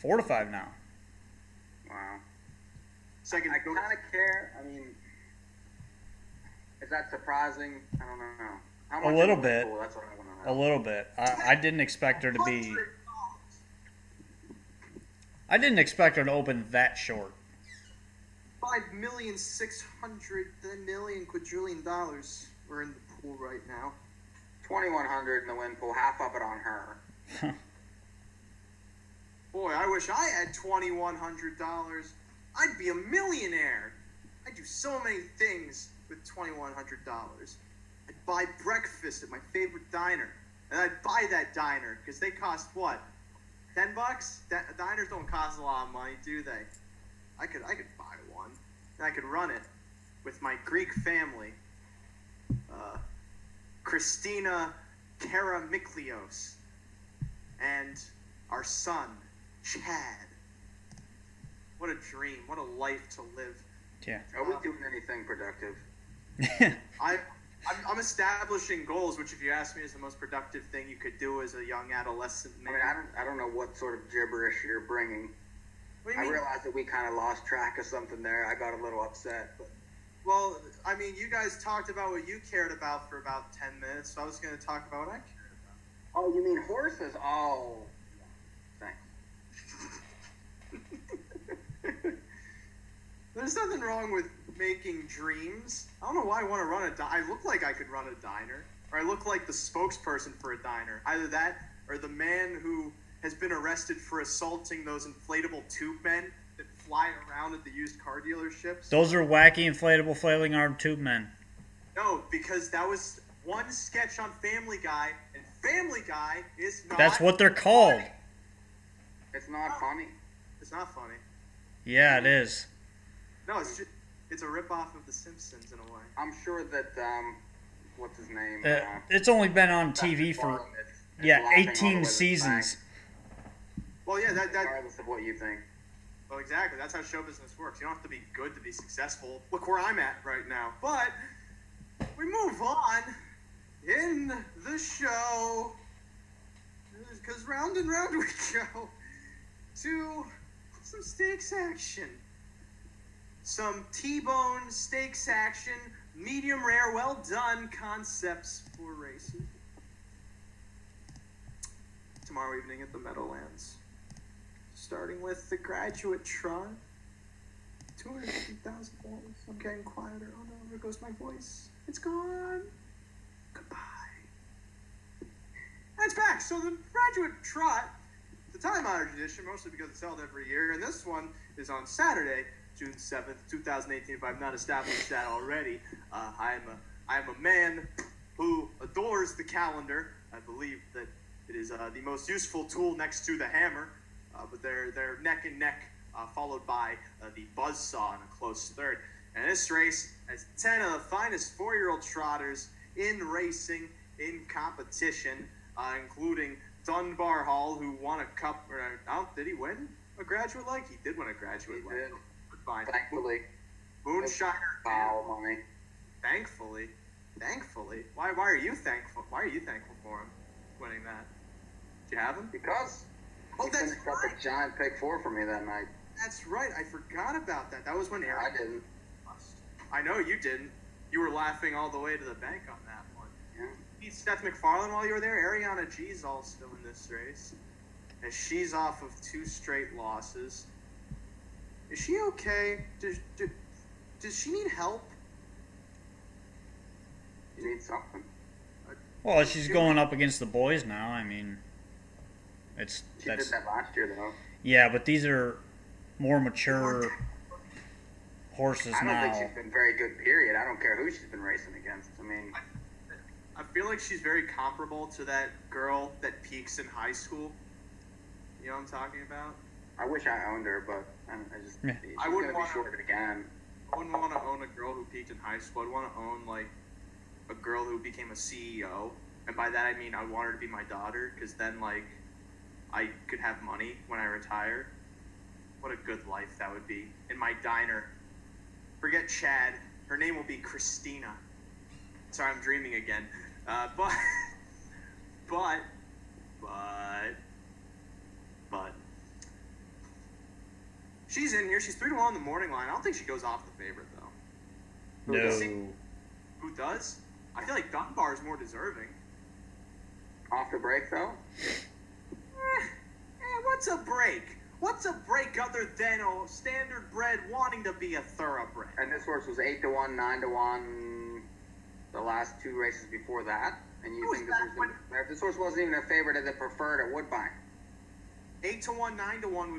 4-5 now. Wow. Second. I kind of care. I mean, is that surprising? I don't know. How much a little bit. Cool? That's what I want to A know. little bit. I didn't expect her to be. I didn't expect her to open that short. $5,600,000,000 quadrillion we're in the pool right now. 2,100 in the win pool, half of it on her. Boy, I wish I had $2,100. I'd be a millionaire. I'd do so many things with $2,100. I'd buy breakfast at my favorite diner, and I'd buy that diner because they cost what? $10? Diners don't cost a lot of money, do they? I could buy one, and I could run it with my Greek family. Christina Karamiklios, and our son, Chad. What a dream. What a life to live. Yeah. Are we doing anything productive? I'm establishing goals, which, if you ask me, is the most productive thing you could do as a young adolescent man. I mean, I don't know what sort of gibberish you're bringing. What do you I mean? realized that we kind of lost track of something there. I got a little upset. But Well, I mean, you guys talked about what you cared about for about 10 minutes, so I was going to talk about what I cared about. oh, you mean horses? Oh, thanks. There's nothing wrong with making dreams. I don't know why I want to run a diner. I look like I could run a diner, or I look like the spokesperson for a diner. Either that, or the man who has been arrested for assaulting those inflatable tube men that fly around at the used car dealerships. Those are wacky, inflatable, flailing arm tube men. No, because that was one sketch on Family Guy, and Family Guy is not. That's what they're called. funny. It's not funny. It's not funny. Yeah, it is. No, it's a ripoff of The Simpsons in a way. I'm sure that what's his name? It's only been on TV for laughing all the way 18 to the seasons. bank, Well, yeah, that regardless of what you think. well, exactly. That's how show business works. You don't have to be good to be successful. Look where I'm at right now. But we move on in the show, because round and round we go to some steaks action. Some T-bone steaks action, medium rare, well done concepts for races. Tomorrow evening at the Meadowlands. Starting with the Graduate Trot. $250,000. I'm getting quieter. Oh no, there goes my voice. It's gone. Goodbye. And it's back. So the Graduate Trot, the time-honored tradition, mostly because it's held every year, and this one is on Saturday, June 7th, 2018, if I've not established that already. I am a man who adores the calendar. I believe that it is the most useful tool next to the hammer, but they're neck and neck, followed by the buzzsaw in a close third. And this race has 10 of the finest 4-year-old trotters in racing, in competition, including Dunbar Hall, who won a cup. Did he win a graduate leg? He did win a graduate leg. Did. Fine. Thankfully. Moonshiner. Foul money. Thankfully. Why are you thankful? Why are you thankful for him winning that? Did you have him? Because Oh, he that's finished up right. a giant pick 4 for me that night. That's right. I forgot about that. That was when Aaron. I didn't. I know you didn't. You were laughing all the way to the bank on that one. Yeah. You beat Seth MacFarlane while you were there. Ariana G's also in this race, and she's off of 2 straight losses. Is she okay? Does she need help? You need something. Well, she's going up against the boys now. I mean, She did that last year, though. yeah, but these are more mature horses I don't now. think she's been very good, period. I don't care who she's been racing against. I mean, I feel like she's very comparable to that girl that peaks in high school. You know what I'm talking about? I wish I owned her, but I just Yeah. she's I going wouldn't to be wanna- short again. I wouldn't want to own a girl who peaked in high school. I'd want to own, like, a girl who became a CEO. And by that I mean I want her to be my daughter, because then, like, I could have money when I retire. What a good life that would be. In my diner. Forget Chad. Her name will be Christina. Sorry, I'm dreaming again. But she's in here. She's 3-1 on the morning line. I don't think she goes off the favorite, though. No. Who does? I feel like Dunbar is more deserving. Off the break, though? What's a break? What's a break other than a standard bred wanting to be a thoroughbred? And this horse was 8-1, 9-1 the last 2 races before that. And you Who think is that one? if this horse wasn't even a favorite as a preferred at Woodbine? 8-1, 9-1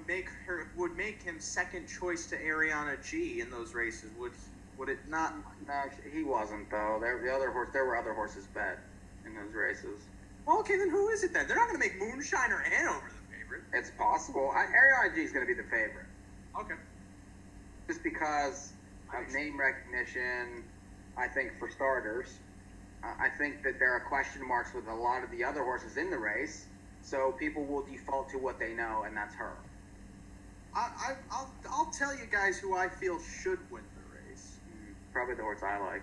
would make him second choice to Ariana G in those races. Would it not? No, he wasn't, though. There were other horses bet in those races. Well, okay, then who is it then? They're not going to make Moonshiner Hanover the favorite. It's possible. Ariana G is going to be the favorite. Okay. Just because of name recognition, I think, for starters. I think that there are question marks with a lot of the other horses in the race, so people will default to what they know, and that's her. I'll tell you guys who I feel should win the race. Probably the horse I like.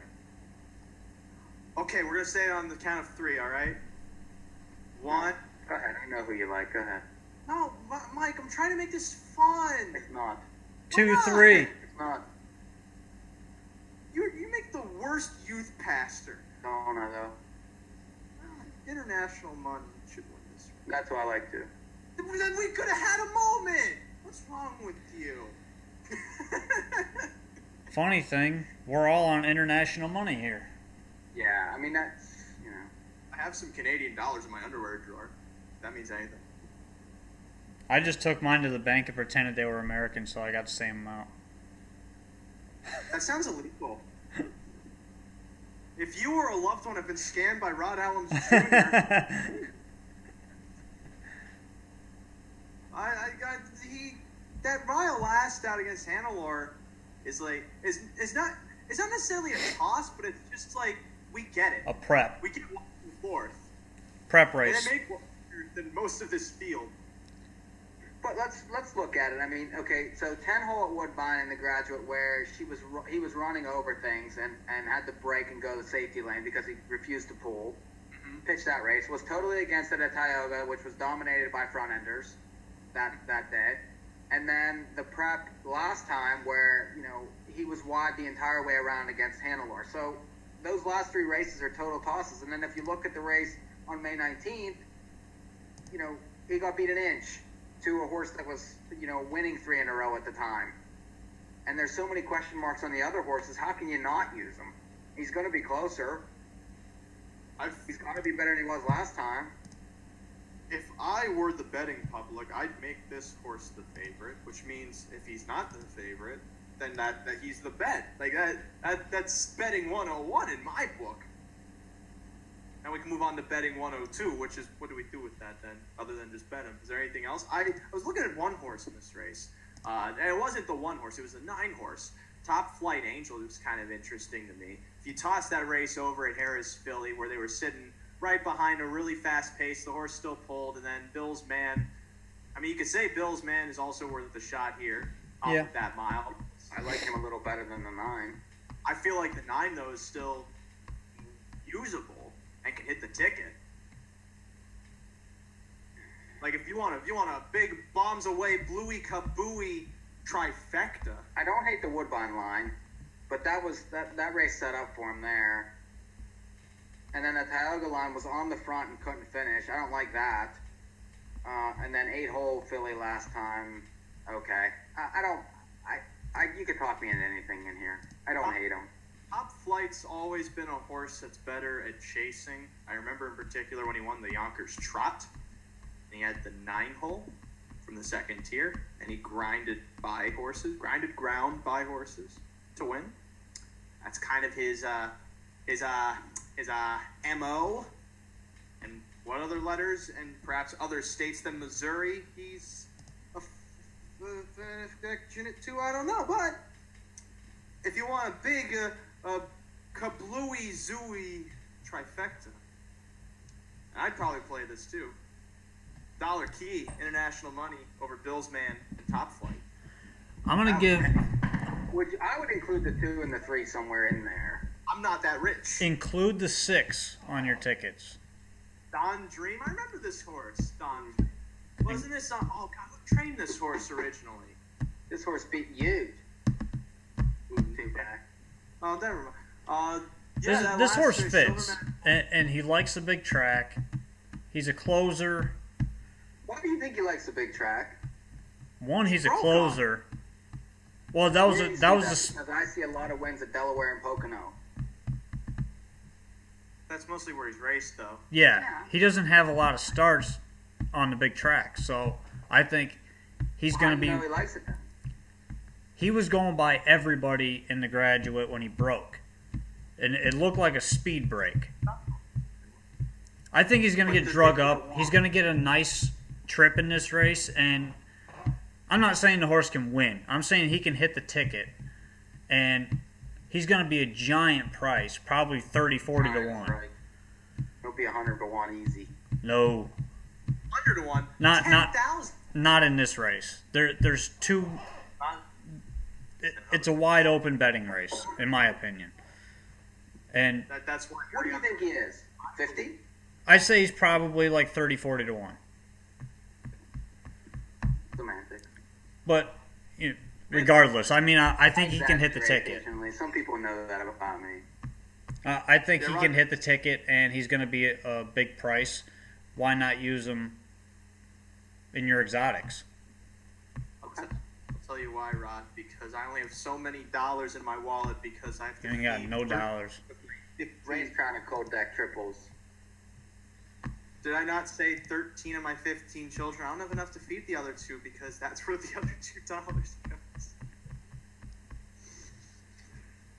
Okay, we're gonna say it on the count of 3. All right. 1. Go ahead. I know who you like. Go ahead. No, Mike, I'm trying to make this fun. It's not. 2, 3. It's not. You make the worst youth pastor. Donna, though. International Money should win this race. That's who I like too. Then we could have had a moment. What's wrong with you? Funny thing, we're all on international money here. Yeah, I mean, that's, I have some Canadian dollars in my underwear drawer. If that means anything. I just took mine to the bank and pretended they were American, so I got the same amount. That sounds illegal. If you or a loved one have been scammed by Rod Allums Jr., that Ryle last out against Hannelore is not necessarily a toss, but it's just like we get it. A prep. We get 1 and 4th. Prep race. And they make more than most of this field. But let's look at it. I mean, okay, so 10-hole at Woodbine in the Graduate, where he was running over things and had to break and go the safety lane because he refused to pull. Mm-hmm. Pitched that race. Was totally against it at Tioga, which was dominated by front enders that day. And then the prep last time where, he was wide the entire way around against Hannelore. So those last 3 races are total tosses. And then if you look at the race on May 19th, he got beat an inch to a horse that was, winning 3 in a row at the time. And there's so many question marks on the other horses. How can you not use him? He's going to be closer. He's got to be better than he was last time. If I were the betting public, I'd make this horse the favorite, which means if he's not the favorite, then that he's the bet. Like that's betting 101 in my book. Now we can move on to betting 102, which is, what do we do with that then, other than just bet him? Is there anything else? I was looking at one horse in this race, and it wasn't the 1 horse, it was the 9 horse. Top Flight Angel was kind of interesting to me. If you toss that race over at Harris Philly, where they were sitting right behind a really fast pace, the horse still pulled, and then Bill's Man. I mean, you could say Bill's Man is also worth the shot here off of that mile. I like him a little better than the 9. I feel like the 9, though, is still usable and can hit the ticket. Like, if you want a big bombs away, bluey kabooey trifecta. I don't hate the Woodbine line, but that race set up for him there. And then the Tioga line was on the front and couldn't finish. I don't like that. And then 8-hole Philly last time. Okay. You could talk me into anything in here. I don't hate him. Top Flight's always been a horse that's better at chasing. I remember in particular when he won the Yonkers Trot. And he had the 9-hole from the second tier. And he grinded ground by horses to win. That's kind of his MO, and what other letters, and perhaps other states than Missouri he's affectionate to, I don't know. But if you want a big kablooey zooey trifecta, I'd probably play this too. Dollar Key, International Money over Bill's Man and Top Flight. I'm gonna give. I would include the 2 and the 3 somewhere in there. I'm not that rich. Include the 6 on your tickets. Don Dream. I remember this horse. Don. Wasn't this on? Oh God, who trained this horse originally? This horse beat you. Too bad. Oh, never mind. Yeah, this horse fits, and he likes the big track. He's a closer. Why do you think he likes the big track? One, he's a closer. Well, that was because I see a lot of wins at Delaware and Pocono. That's mostly where he's raced, though. Yeah, he doesn't have a lot of starts on the big track, so I think he's going to be. He likes it then? He was going by everybody in the Graduate when he broke, and it looked like a speed break. I think he's going to get drug up. He's going to get a nice trip in this race, and I'm not saying the horse can win. I'm saying he can hit the ticket, and he's going to be a giant price, probably 30, 40 to 1. Right. He'll be 100 to 1 easy. No. 100 to 1? Not in this race. There's two... It's a wide open betting race, in my opinion. And that's why. What do you think he is? 50? I say he's probably like 30, 40 to 1. Semantic. But regardless, I mean, I think he can hit the ticket. Some people know that about me. I think he can hit the ticket, and he's going to be a big price. Why not use him in your exotics? I'll tell you why, Rod. Because I only have so many dollars in my wallet because I have to. You ain't got no dollars. Ray's trying to code deck triples. Did I not say 13 of my 15 children? I don't have enough to feed the other two because that's where the other $2 goes.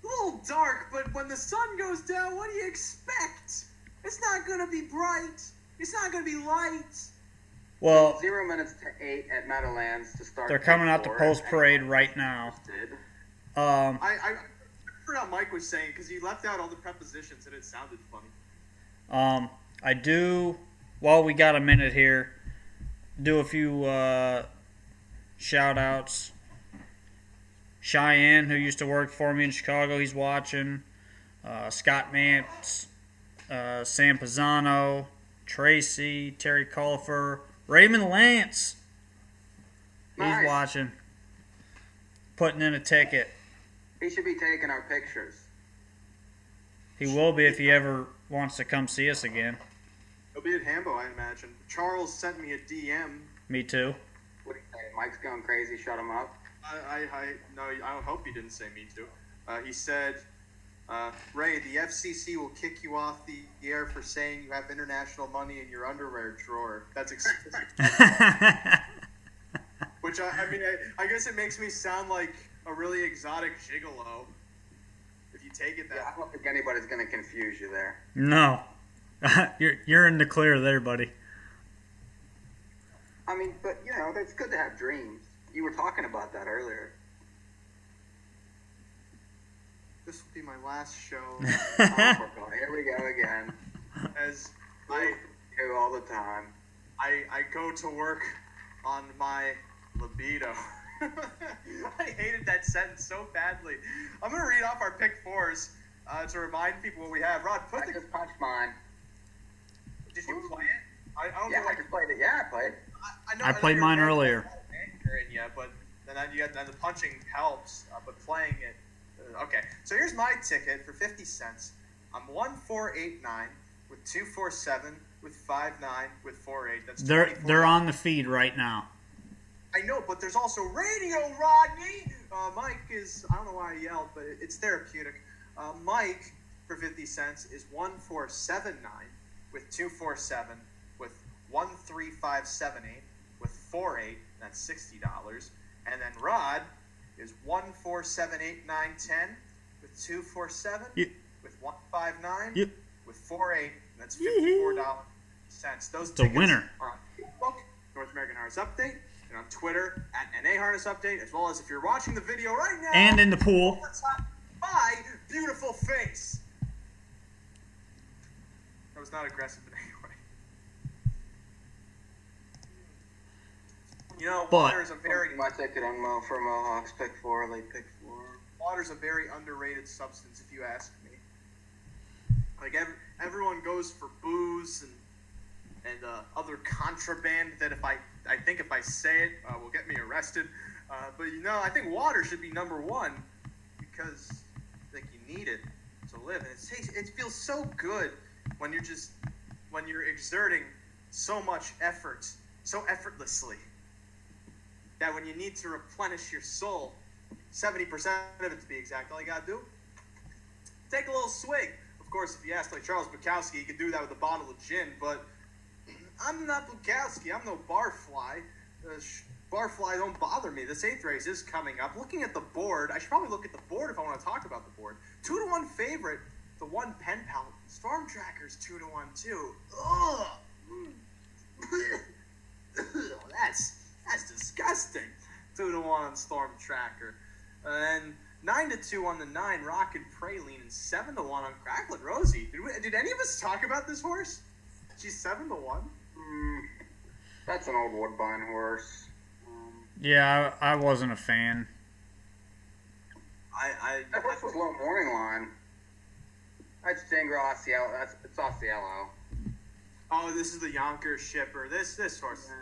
A little dark, but when the sun goes down, what do you expect? It's not going to be bright. It's not going to be light. Well, 0 minutes to 8 at Meadowlands to start. They're coming out to post parade right now. I heard how Mike was saying because he left out all the prepositions and it sounded funny. I do. While we got a minute here, do a few shout outs. Cheyenne, who used to work for me in Chicago, he's watching. Scott Mance, Sam Pisano, Tracy, Terry Culfer, Raymond Lance. Nice. He's watching. Putting in a ticket. He should be taking our pictures. He will be if he ever wants to come see us again. He'll be at Hambo, I imagine. Charles sent me a DM. Me too. What do you say? Mike's going crazy. Shut him up. No, I hope he didn't say me too. He said, Ray, the FCC will kick you off the air for saying you have international money in your underwear drawer. That's explicit. Which, I guess it makes me sound like a really exotic gigolo. If you take it that I don't think anybody's going to confuse you there. No. You're in the clear there, buddy. I mean, but, it's good to have dreams. You were talking about that earlier. This will be my last show. Here we go again. As I do all the time. I go to work on my libido. I hated that sentence so badly. I'm going to read off our pick fours to remind people what we have. Rod, I just punched mine. Did you play it? I don't I just played it. Yeah, I played. I played mine earlier. But then the punching helps, but playing it. Okay, so here's my ticket for 50 cents. I'm 1489 with 247 with 59 with 48. That's they're on the feed right now. I know, but there's also radio, Rodney. Mike is, I don't know why I yelled, but it's therapeutic. Mike for 50 cents is 1479 with 247 with 13578 with 48. That's $60. And then Rod is 1478,910 with 247 with 159 with 48. That's $54 cents. Those it's a winner. Are on Facebook, North American Harness Update, and on Twitter at NA Harness Update, as well as if you're watching the video right now and in the pool. My beautiful face. That was not aggressive in any way. Water's a very my ticket on for Mohawks pick 4, late pick 4. Water's a very underrated substance, if you ask me. Like everyone goes for booze and other contraband that if I think if I say it will get me arrested. But I think water should be number one because I think you need it to live, and it feels so good when you're exerting so much effort so effortlessly. That when you need to replenish your soul, 70% of it to be exact, all you gotta do, take a little swig. Of course, if you ask like Charles Bukowski, you could do that with a bottle of gin, but I'm not Bukowski. I'm no barfly. Barfly don't bother me. This 8th race is coming up. Looking at the board, I should probably look at the board if I want to talk about the board. 2-1 favorite, the 1 pen pal. Storm Tracker's 2-1 too. Ugh. That's disgusting. 2-1 on Storm Tracker. And 9-2 on the 9, Rockin' Praline, and 7-1 on Cracklin' Rosie. Did any of us talk about this horse? She's 7-1. That's an old Woodbine horse. Yeah, I wasn't a fan. That horse was low morning line. That's Django Osceola. It's Osceola. Oh, this is the Yonkers shipper. This horse. Yeah.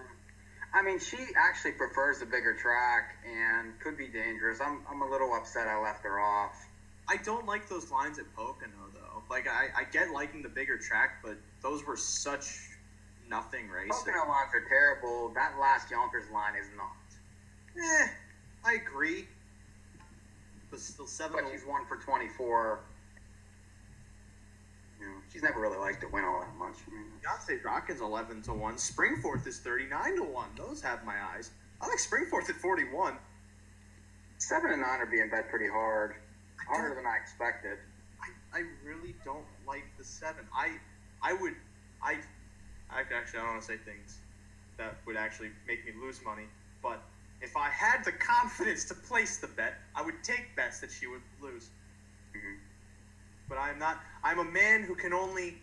I mean, she actually prefers the bigger track and could be dangerous. I'm a little upset I left her off. I don't like those lines at Pocono, though. Like, I get liking the bigger track, but those were such nothing races. Pocono lines are terrible. That last Yonkers line is not. I agree. But still 7. But she's 1 for 24. You know, she's never really liked to win all that much. Beyonce Rockin's 11-1. Springforth is 39-1. Those have my eyes. I like Springforth at 41. 7 and 9 are being bet pretty hard. Harder than I expected. I really don't like the 7. Actually, I don't want to say things that would actually make me lose money, but if I had the confidence to place the bet, I would take bets that she would lose. Mm-hmm. But I'm not. I'm a man who can only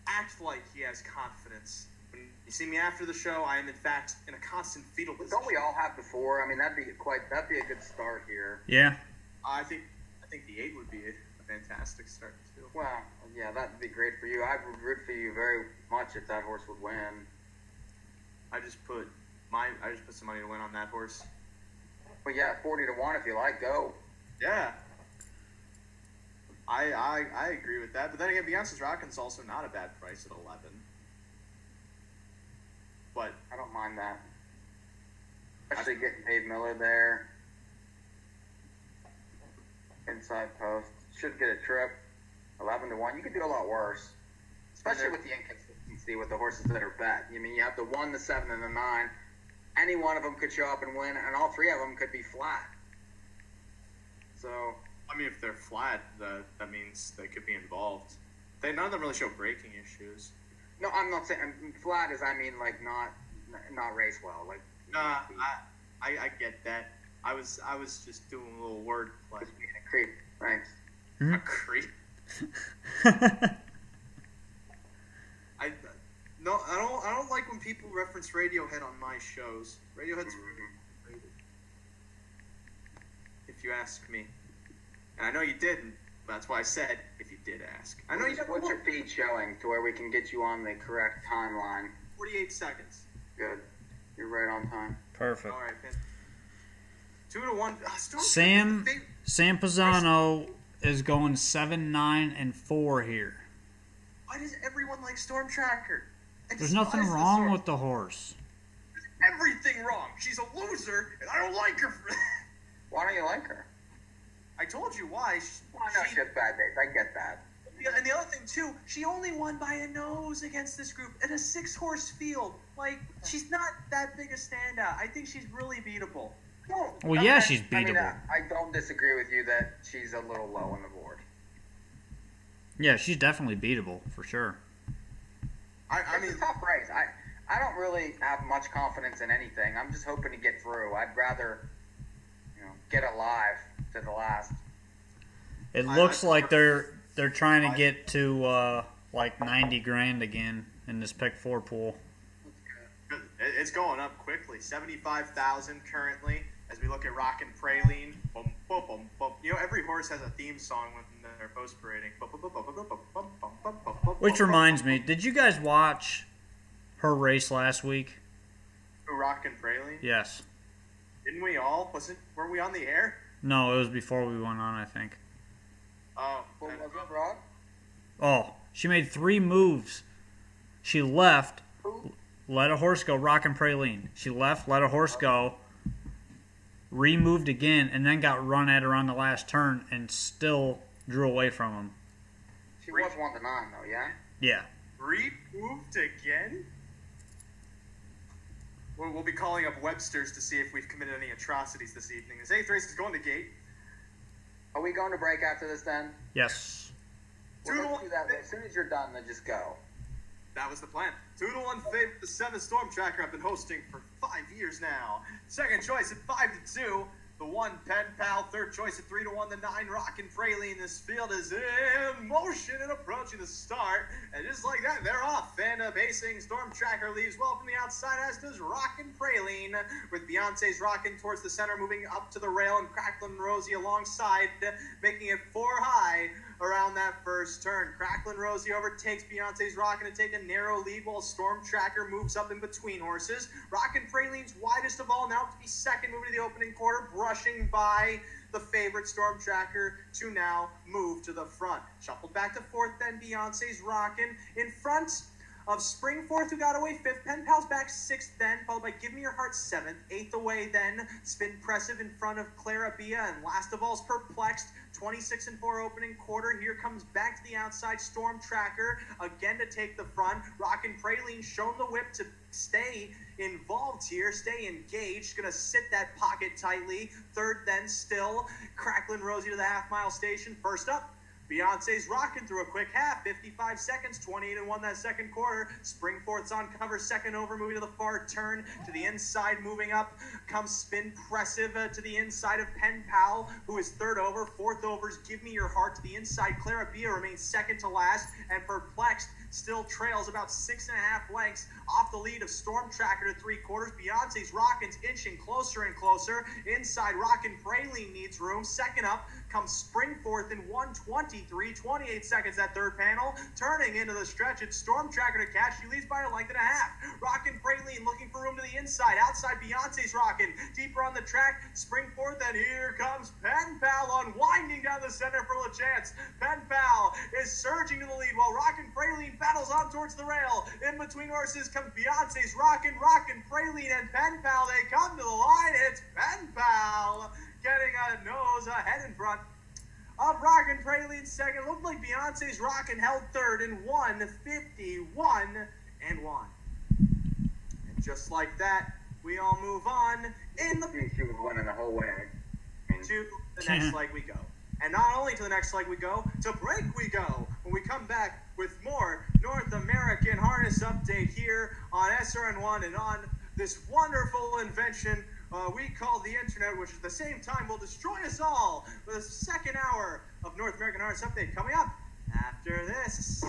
act like he has confidence. When you see me after the show, I am in fact in a constant fetal position. Don't we all have the 4? I mean, that'd be a good start here. Yeah. I think the 8 would be a fantastic start too. Well, yeah, that'd be great for you. I would root for you very much if that horse would win. I just put some money to win on that horse. But yeah, 40-1 if you like, go. Yeah. I agree with that. But then again, Beyonce's Rockin's also not a bad price at 11. But I don't mind that. Especially getting Dave Miller there. Inside post. Should get a trip. 11-1. You could do a lot worse. Especially with the inconsistency with the horses that are bet. I mean, you have the 1, the 7, and the 9. Any one of them could show up and win, and all 3 of them could be flat. So, I mean, if they're flat, that means they could be involved. None of them really show braking issues. no, I'm not saying flat as I mean like not race well. Like Nah, I get that. I was just doing a little word play. just being a creep. Thanks. A creep. I don't like when people reference Radiohead on my shows. Radiohead's rated, if you ask me. And I know you didn't. That's why I said if you did ask. I know you never What's your looked. feed showing to where we can get you on the correct timeline? 48 seconds. Good. You're right on time. Perfect. All right, man. 2-1. Sam Pisano is going 7-9-4 here. Why does everyone like Storm Tracker? There's nothing wrong with the horse. There's everything wrong. She's a loser, and I don't like her for that. Why don't you like her? I told you why. Well, I know she has bad days. I get that. And the other thing, too, she only won by a nose against this group in a 6-horse field. Like, she's not that big a standout. I think she's really beatable. Well, yeah, she's beatable. I don't disagree with you that she's a little low on the board. Yeah, she's definitely beatable, for sure. I mean, It's a tough race. I don't really have much confidence in anything. I'm just hoping to get through. I'd rather, get alive to the last. It looks like they're trying to get to like 90 grand again in this pick 4 pool. it's going up quickly. 75,000 currently as we look at Rockin' Praline. Boom, boom, boom, boom. Every horse has a theme song when they're post parading. Which reminds me, did you guys watch her race last week? Rockin' Praline? Yes. Didn't we all? Were we on the air? No, it was before we went on, I think. Oh. What was it, Rod? Oh, she made 3 moves. She left, Who? let a horse go, Rockin' Praline. She left, let a horse go, removed again, and then got run at her on the last turn and still drew away from him. She was 1-9 though, yeah? Yeah. Removed again? We'll be calling up Webster's to see if we've committed any atrocities this evening. This 8th race is going to gate. Are we going to break after this then? Yes. Well, let's do that. As soon as you're done, then just go. That was the plan. 2-1 favorite, the 7 Storm Tracker I've been hosting for 5 years now. Second choice at 5-2. The 1 Pen Pal, third choice at 3-1. The 9 Rockin' Praline. This field is in motion and approaching the start. And just like that, they're off. And Basing Storm Tracker leaves well from the outside, as does Rockin' Praline, with Beyonce's rocking towards the center, moving up to the rail, and Cracklin' Rosie alongside, making it 4 high around that first turn. Cracklin' Rosie overtakes Beyonce's Rockin' to take a narrow lead, while Storm Tracker moves up in between horses. Rockin' Praline's widest of all, now to be second, moving to the opening quarter, brushing by the favorite Storm Tracker to now move to the front. Shuffled back to fourth, then Beyonce's Rockin' in front of Spring fourth, who got away fifth. Pen Pal's back sixth, then followed by Give Me Your Heart seventh. Eighth away, then Spin Pressive in front of Clara Bia, and last of all is Perplexed. 26 and 4 opening quarter. Here comes back to the outside Storm Tracker again to take the front. Rockin' Praline shown the whip to stay involved here, stay engaged. Gonna sit that pocket tightly. Third, then still Cracklin' Rosie to the half-mile station. First up, Beyonce's Rockin' through a quick half, 55 seconds, 28 and 1 that second quarter. Spring fourth's on cover, second over, moving to the far turn, to the inside, moving up, comes Spin Pressive to the inside of Pen Pal, who is third over. Fourth over's Give Me Your Heart to the inside. Clara Bia remains second to last, and Perplexed still trails about 6.5 lengths off the lead of Storm Tracker to 3/4. Beyonce's Rockin's inching closer and closer. Inside, Rockin' Praline needs room. Second up comes Spring fourth in 1:23, 28 seconds that third panel. Turning into the stretch, it's Storm Tracker to catch. She leads by a length and a half. Rockin' Praline looking for room to the inside. Outside, Beyonce's Rockin'. Deeper on the track, Spring fourth, and here comes Pen Pal unwinding down the center for LaChance. Pen Pal is surging to the lead while Rockin' Praline battles on towards the rail. In between horses comes Beyonce's Rockin', Praline, and Pen Pal. They come to the line. It's Pen Pal getting a nose ahead in front of Rockin' Praline second. Looked like Beyonce's Rockin' held third in 1:51 and 1. And just like that, we all move on in the She was winning the whole way. to the next leg we go. And not only to the next leg we go, to break we go when we come back with more North American Harness Update here on SRN1 and on this wonderful invention we call the internet, which at the same time will destroy us all, with a second hour of North American Harness Update coming up after this.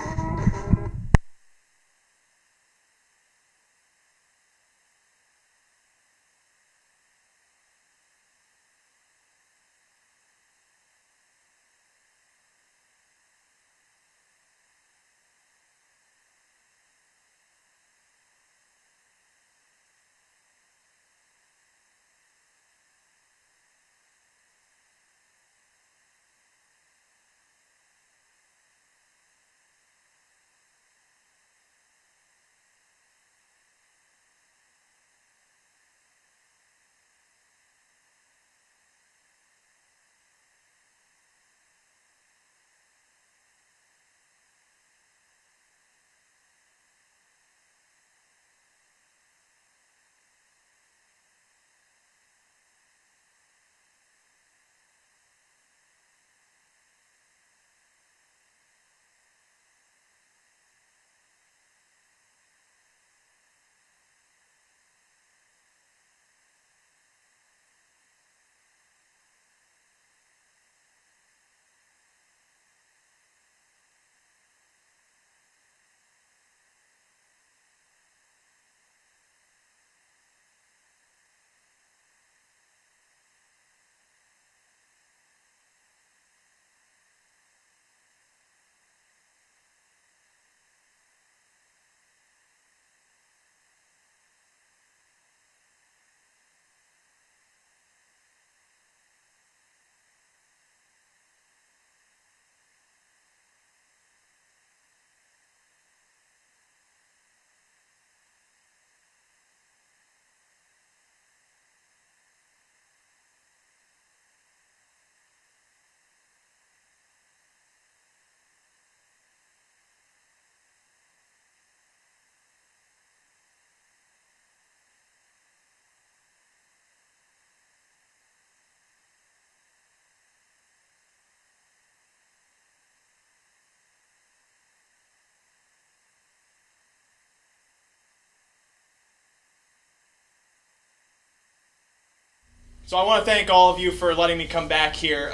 So I want to thank all of you for letting me come back here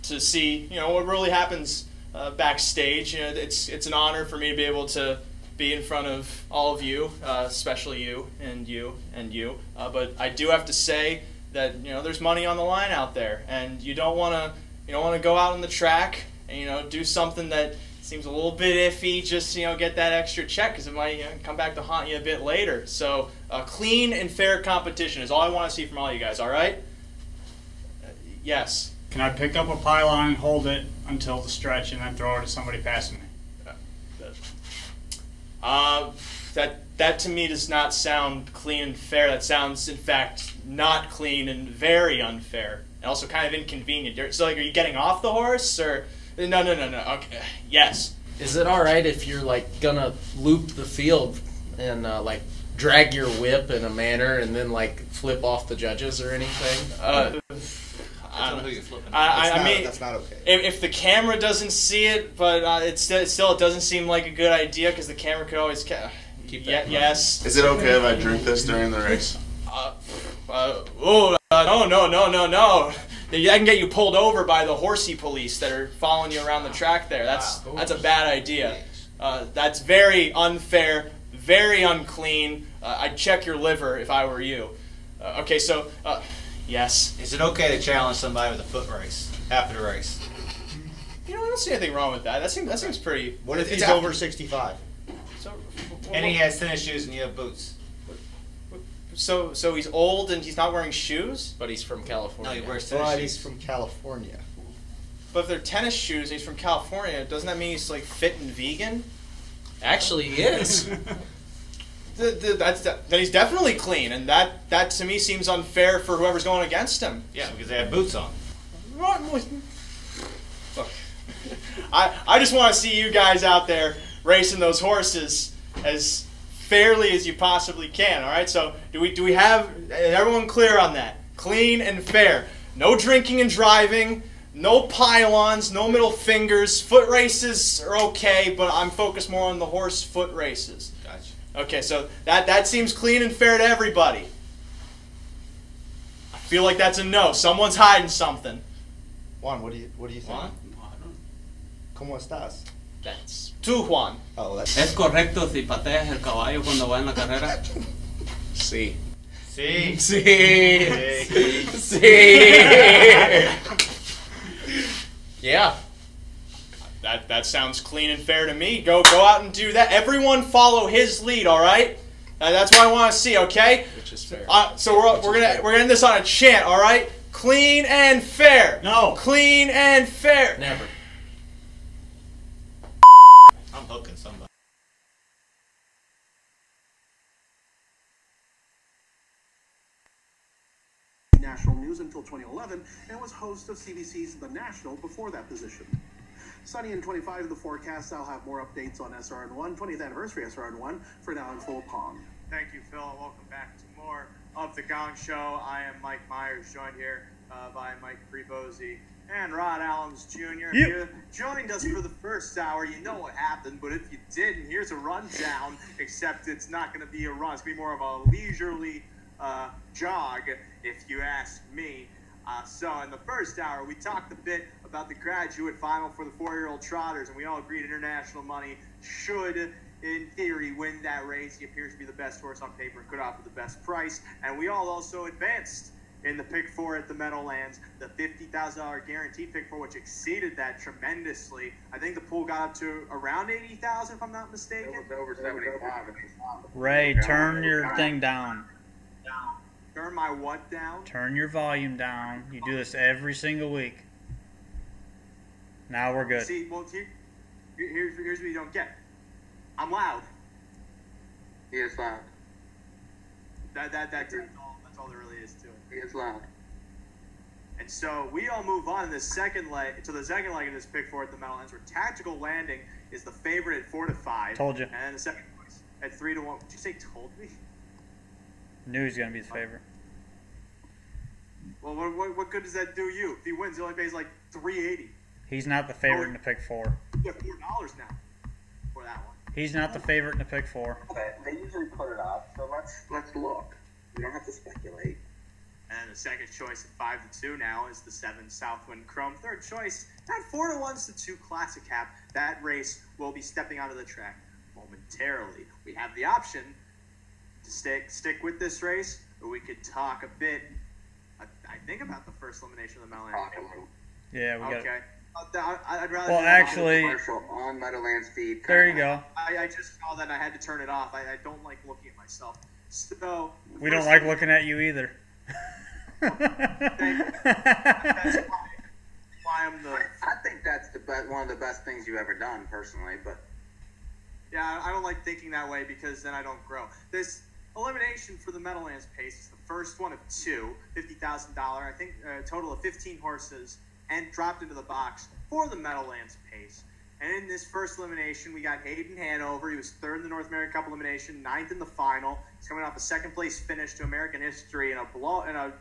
to see, what really happens backstage. It's an honor for me to be able to be in front of all of you, especially you and you and you. But I do have to say that there's money on the line out there, and you don't want to go out on the track and do something that seems a little bit iffy. Just get that extra check because it might come back to haunt you a bit later. So clean and fair competition is all I want to see from all you guys. All right? Yes. Can I pick up a pylon and hold it until the stretch and then throw it to somebody passing me? That to me does not sound clean and fair. That sounds, in fact, not clean and very unfair. And also kind of inconvenient. So, are you getting off the horse or? No. Okay. Yes. Is it all right if you're gonna loop the field and drag your whip in a manner and then flip off the judges or anything? I don't know who you're flipping. I mean, that's not okay. If the camera doesn't see it, but it doesn't seem like a good idea because the camera could always keep that. Yes. Is it okay if I drink this during the race? No. That can get you pulled over by the horsey police that are following you around the track there. That's a bad idea. That's very unfair, very unclean. I'd check your liver if I were you. Okay, so, yes. Is it okay to challenge somebody with a foot race after the race? I don't see anything wrong with that. That seems pretty... What if he's over 65? And he has tennis shoes and you have boots? So he's old and he's not wearing shoes? But he's from California. No, he wears tennis shoes. He's from California. But if they're tennis shoes and he's from California, doesn't that mean he's fit and vegan? Actually, he is. Then he's definitely clean, and that to me seems unfair for whoever's going against him. Yeah, because they have boots on. Look, I just want to see you guys out there racing those horses as fairly as you possibly can. All right. So do we have everyone clear on that? Clean and fair. No drinking and driving. No pylons. No middle fingers. Foot races are okay, but I'm focused more on the horse foot races. Gotcha. Okay, so that seems clean and fair to everybody. I feel like that's a no. Someone's hiding something. Juan, what do you think? Juan? ¿Cómo estás? That's tú, Juan. Oh, that's... ¿Es correcto si pateas el caballo cuando va en la carrera? Sí. Sí. Sí. Sí. Yeah. That sounds clean and fair to me. Go out and do that. Everyone follow his lead, all right? That's what I want to see, okay? Which is fair. So we're gonna end this on a chant, all right? Clean and fair. No. Clean and fair. Never. I'm hooking somebody. National News until 2011 and was host of CBC's The National before that position. Sunny and 25 in the forecast. I'll have more updates on SRN1, 20th anniversary SRN1, for now in full palm. Thank you, Phil, and welcome back to more of The Gong Show. I am Mike Myers, joined here by Mike Prebozy and Rod Allens Jr. If you joined us for the first hour, you know what happened, but if you didn't, here's a rundown, except it's not going to be a run. It's going to be more of a leisurely jog, if you ask me. So in the first hour, we talked a bit about the graduate final for the 4-year-old trotters, and we all agreed international money should, in theory, win that race. He appears to be the best horse on paper and could offer the best price. And we all also advanced in the pick 4 at the Meadowlands, the $50,000 guaranteed pick 4, which exceeded that tremendously. I think the pool got up to around 80,000, if I'm not mistaken. It was over 75. Ray, turn your thing down. Turn my what down? Turn your volume down. You do this every single week. Now we're good. See, well, here's what you don't get. I'm loud. He is loud. That's all there really is to it. He is loud. And so we all move on to the second leg of this pick 4 at the Meadowlands, where Tactical Landing is the favorite at 4-5. Told you. And then the second place at 3-1. Did you say told me? Knew he was going to be the favorite. Well, what good does that do you? If he wins, he only pays like $3.80. He's not the favorite in the pick 4. You have $4 now for that one. He's not the favorite in the pick 4. Okay, they usually put it up, so let's look. We don't have to speculate. And the second choice at 5-2 now is the 7 Southwind Chrome. Third choice at 4-1's the 2 Classic Cap. That race will be stepping onto the track momentarily. We have the option to stick with this race, or we could talk a bit, I think, about the first elimination of the Meadowlands. Yeah, we got Okay. I'd rather. Well, do actually, commercial on Meadowlands feed. there you go. I just saw that and I had to turn it off. I don't like looking at myself. So We don't like looking at you either. That's why I'm the. I think that's one of the best things you've ever done, personally. But Yeah, I don't like thinking that way because then I don't grow. This elimination for the Meadowlands pace is the first one of 2, $50,000. I think a total of 15 horses, and dropped into the box for the Meadowlands pace. And in this first elimination, we got Hayden Hanover. He was 3rd in the North American Cup elimination, 9th in the final. He's coming off a second-place finish to American history in a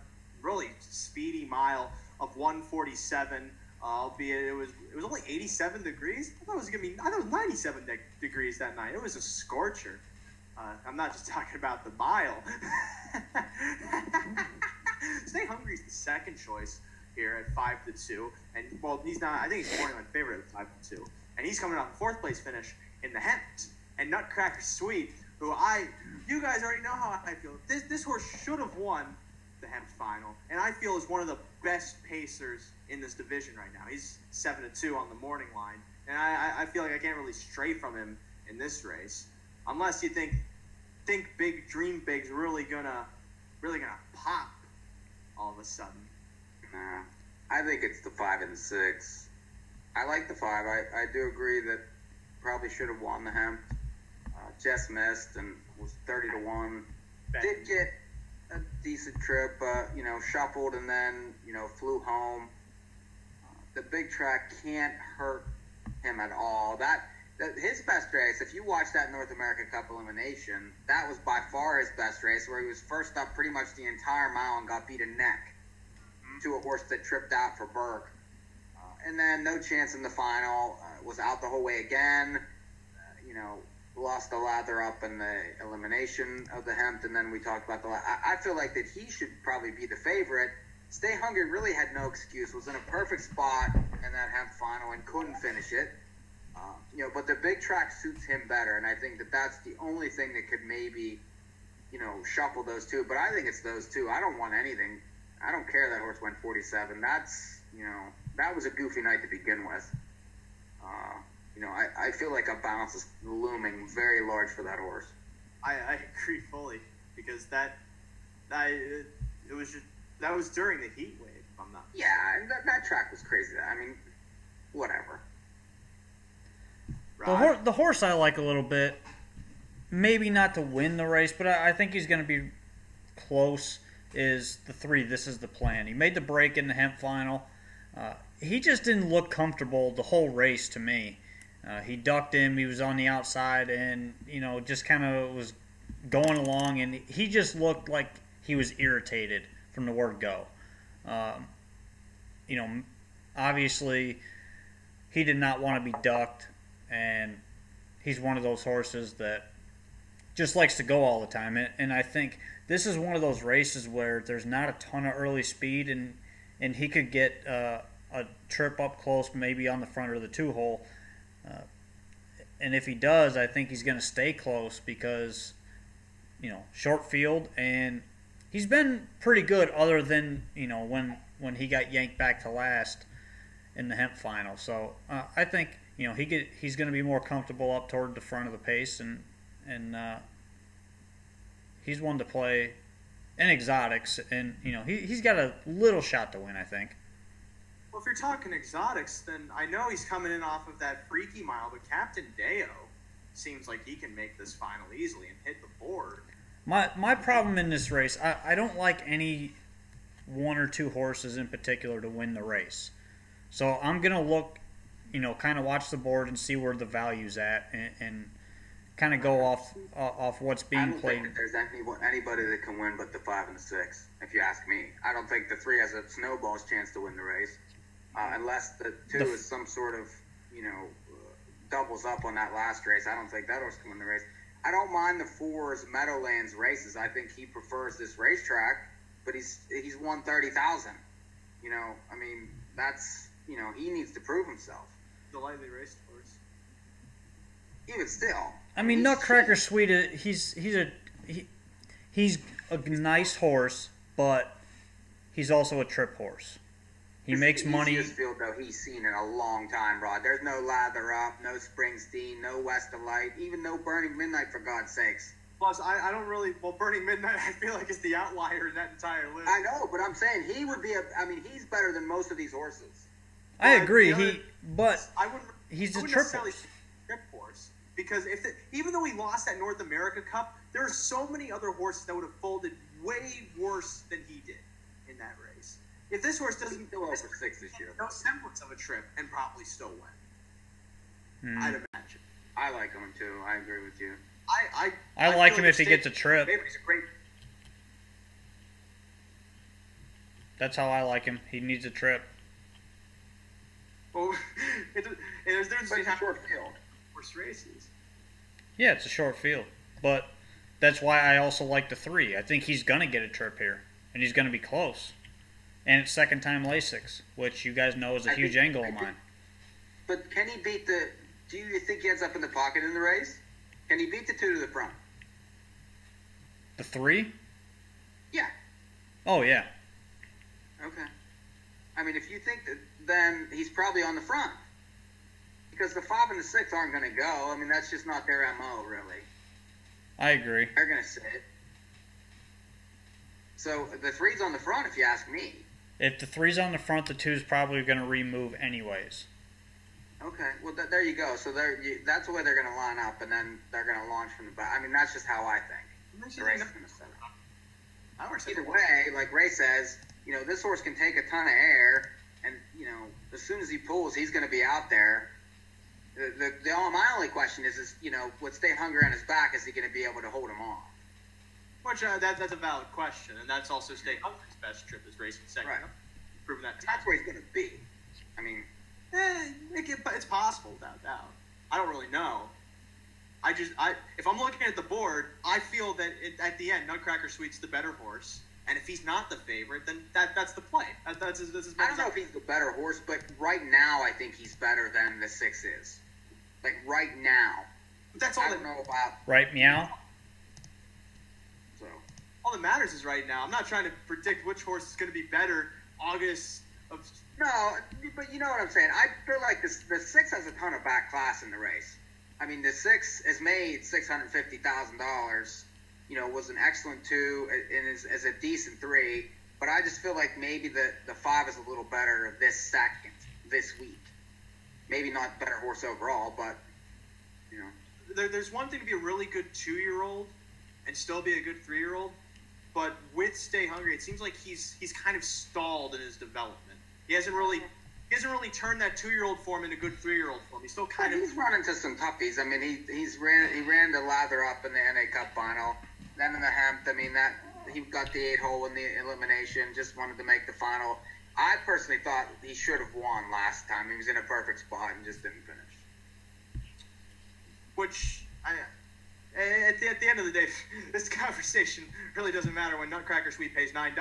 really speedy mile of 147. Albeit it was only 87 degrees. I thought it was 97 degrees that night. It was a scorcher. I'm not just talking about the mile. Stay Hungry is the second choice here at 5-2, and well, he's not. I think he's morning line favorite at 5-2, and he's coming off a 4th place finish in the Hempt. And Nutcracker Sweet, you guys already know how I feel. This horse should have won the Hempt final, and I feel is one of the best pacers in this division right now. He's 7-2 on the morning line, and I feel like I can't really stray from him in this race, unless you think big, dream big's really gonna pop all of a sudden. Nah, I think it's the 5 and 6. I like the 5. I do agree that probably should have won the Hempt. Just missed and was 30-1. Did get a decent trip, shuffled and then, flew home. The big track can't hurt him at all. His best race, if you watch that North American Cup elimination, that was by far his best race, where he was first up pretty much the entire mile and got beat a neck to a horse that tripped out for Burke. And then no chance in the final, was out the whole way again, lost the lather up in the elimination of the Hempt, and then we talked about I feel like that he should probably be the favorite. Stay Hungry really had no excuse, was in a perfect spot in that Hempt final and couldn't finish it. But the big track suits him better, and I think that that's the only thing that could maybe, shuffle those two. But I think it's those two. I don't want anything. I don't care that horse went 47. That's, that was a goofy night to begin with. I feel like a bounce is looming very large for that horse. I agree fully, because that was during the heat wave, if I'm not. Yeah, and that track was crazy. I mean, whatever. The horse I like a little bit, maybe not to win the race, but I think he's going to be close, is the 3, This Is the Plan. He made the break in the Hempt final. He just didn't look comfortable the whole race to me. He ducked him, he was on the outside, and, just kind of was going along, and he just looked like he was irritated from the word go. Obviously, he did not want to be ducked, and he's one of those horses that just likes to go all the time. And I think this is one of those races where there's not a ton of early speed, and he could get a trip up close, maybe on the front of the 2-hole. And if he does, I think he's going to stay close because, short field, and he's been pretty good other than, when he got yanked back to last in the Hempt final. So I think, he's going to be more comfortable up toward the front of the pace, and he's one to play in exotics, and, he's got a little shot to win, I think. Well, if you're talking exotics, then I know he's coming in off of that freaky mile, but Captain Deo seems like he can make this final easily and hit the board. My problem in this race, I don't like any 1 or 2 horses in particular to win the race. So I'm going to look, kind of watch the board and see where the value's at, and kind of go off what's being played. I don't think that there's anybody that can win but the 5 and the 6, if you ask me. I don't think the 3 has a snowball's chance to win the race. Unless the 2 is some sort of, doubles up on that last race. I don't think that horse can win the race. I don't mind the 4's Meadowlands races. I think he prefers this racetrack. but he's won 30,000. You know, I mean, that's, you know, he needs to prove himself. The lightly raced horse. Even still. I mean, Nutcracker Sweet. He's a nice horse, but he's also a trip horse. He makes money. It's the easiest field, though, he's seen in a long time, Rod. There's no Lather Up, no Springsteen, no West of Light, even no Burning Midnight, for God's sakes. Plus, I don't really... Well, Burning Midnight, I feel like, is the outlier in that entire list. I know, but I'm saying he would be he's better than most of these horses. I agree. I wouldn't He's a trip necessarily horse. say trip horse, because even though he lost that North America Cup, there are so many other horses that would have folded way worse than he did in that race. If this horse doesn't still over 6 this year, no semblance of a trip, and probably still win. I'd imagine. I like him too. I agree with you. I like him if he gets a trip. Maybe he's a great. That's how I like him. He needs a trip. Well, there's difference between a short field. Horse races. Yeah, it's a short field, but that's why I also like the 3. I think he's gonna get a trip here, and he's gonna be close. And it's second time Lasix, which you guys know is a huge angle of mine. But can he beat the? Do you think he ends up in the pocket in the race? Can he beat the 2 to the front? The 3? Yeah. Oh yeah. Okay. I mean, if you think that, then he's probably on the front. Because the 5 and the 6 aren't going to go. I mean, that's just not their MO, really. I agree. They're going to sit. So the 3's on the front, if you ask me. If the 3's on the front, the 2's probably going to remove anyways. Okay. Well, there you go. So that's the way they're going to line up, and then they're going to launch from the back. I mean, that's just how I think. The race is going to set up. Either way, like Ray says, you know, this horse can take a ton of air, and, you know, as soon as he pulls, he's going to be out there. My only question is, you know, with Stay Hungry on his back, is he going to be able to hold him off? Which that's a valid question, and that's also Stay Hungry's best trip is racing second. Right. Proving that. That's where he's going to be. I mean, it's possible without doubt. I don't really know. If I'm looking at the board, I feel that at the end, Nutcracker Sweet's the better horse. And if he's not the favorite, then that's the play. I don't know if he's the better horse, but right now I think he's better than the 6 is. Like, right now. That's all I don't know about... Right, meow? So. All that matters is right now. I'm not trying to predict which horse is going to be better August of... No, but you know what I'm saying. I feel like the 6 has a ton of back class in the race. I mean, the 6 has made $650,000. You know, was an excellent 2 and is a decent 3. But I just feel like maybe the 5 is a little better this week. Maybe not better horse overall, but, you know. There's one thing to be a really good 2-year-old and still be a good 3-year-old. But with Stay Hungry, it seems like he's kind of stalled in his development. He hasn't really turned that 2-year-old form into good 3-year-old form. He's still kind of... He's run into some toughies. I mean, he ran the Lather Up in the NA Cup final. Then in the Hemp, I mean, that he got the 8-hole in the elimination, just wanted to make the final. I personally thought he should have won last time. He was in a perfect spot and just didn't finish. Which, at the end of the day, this conversation really doesn't matter when Nutcracker Sweet pays $9 and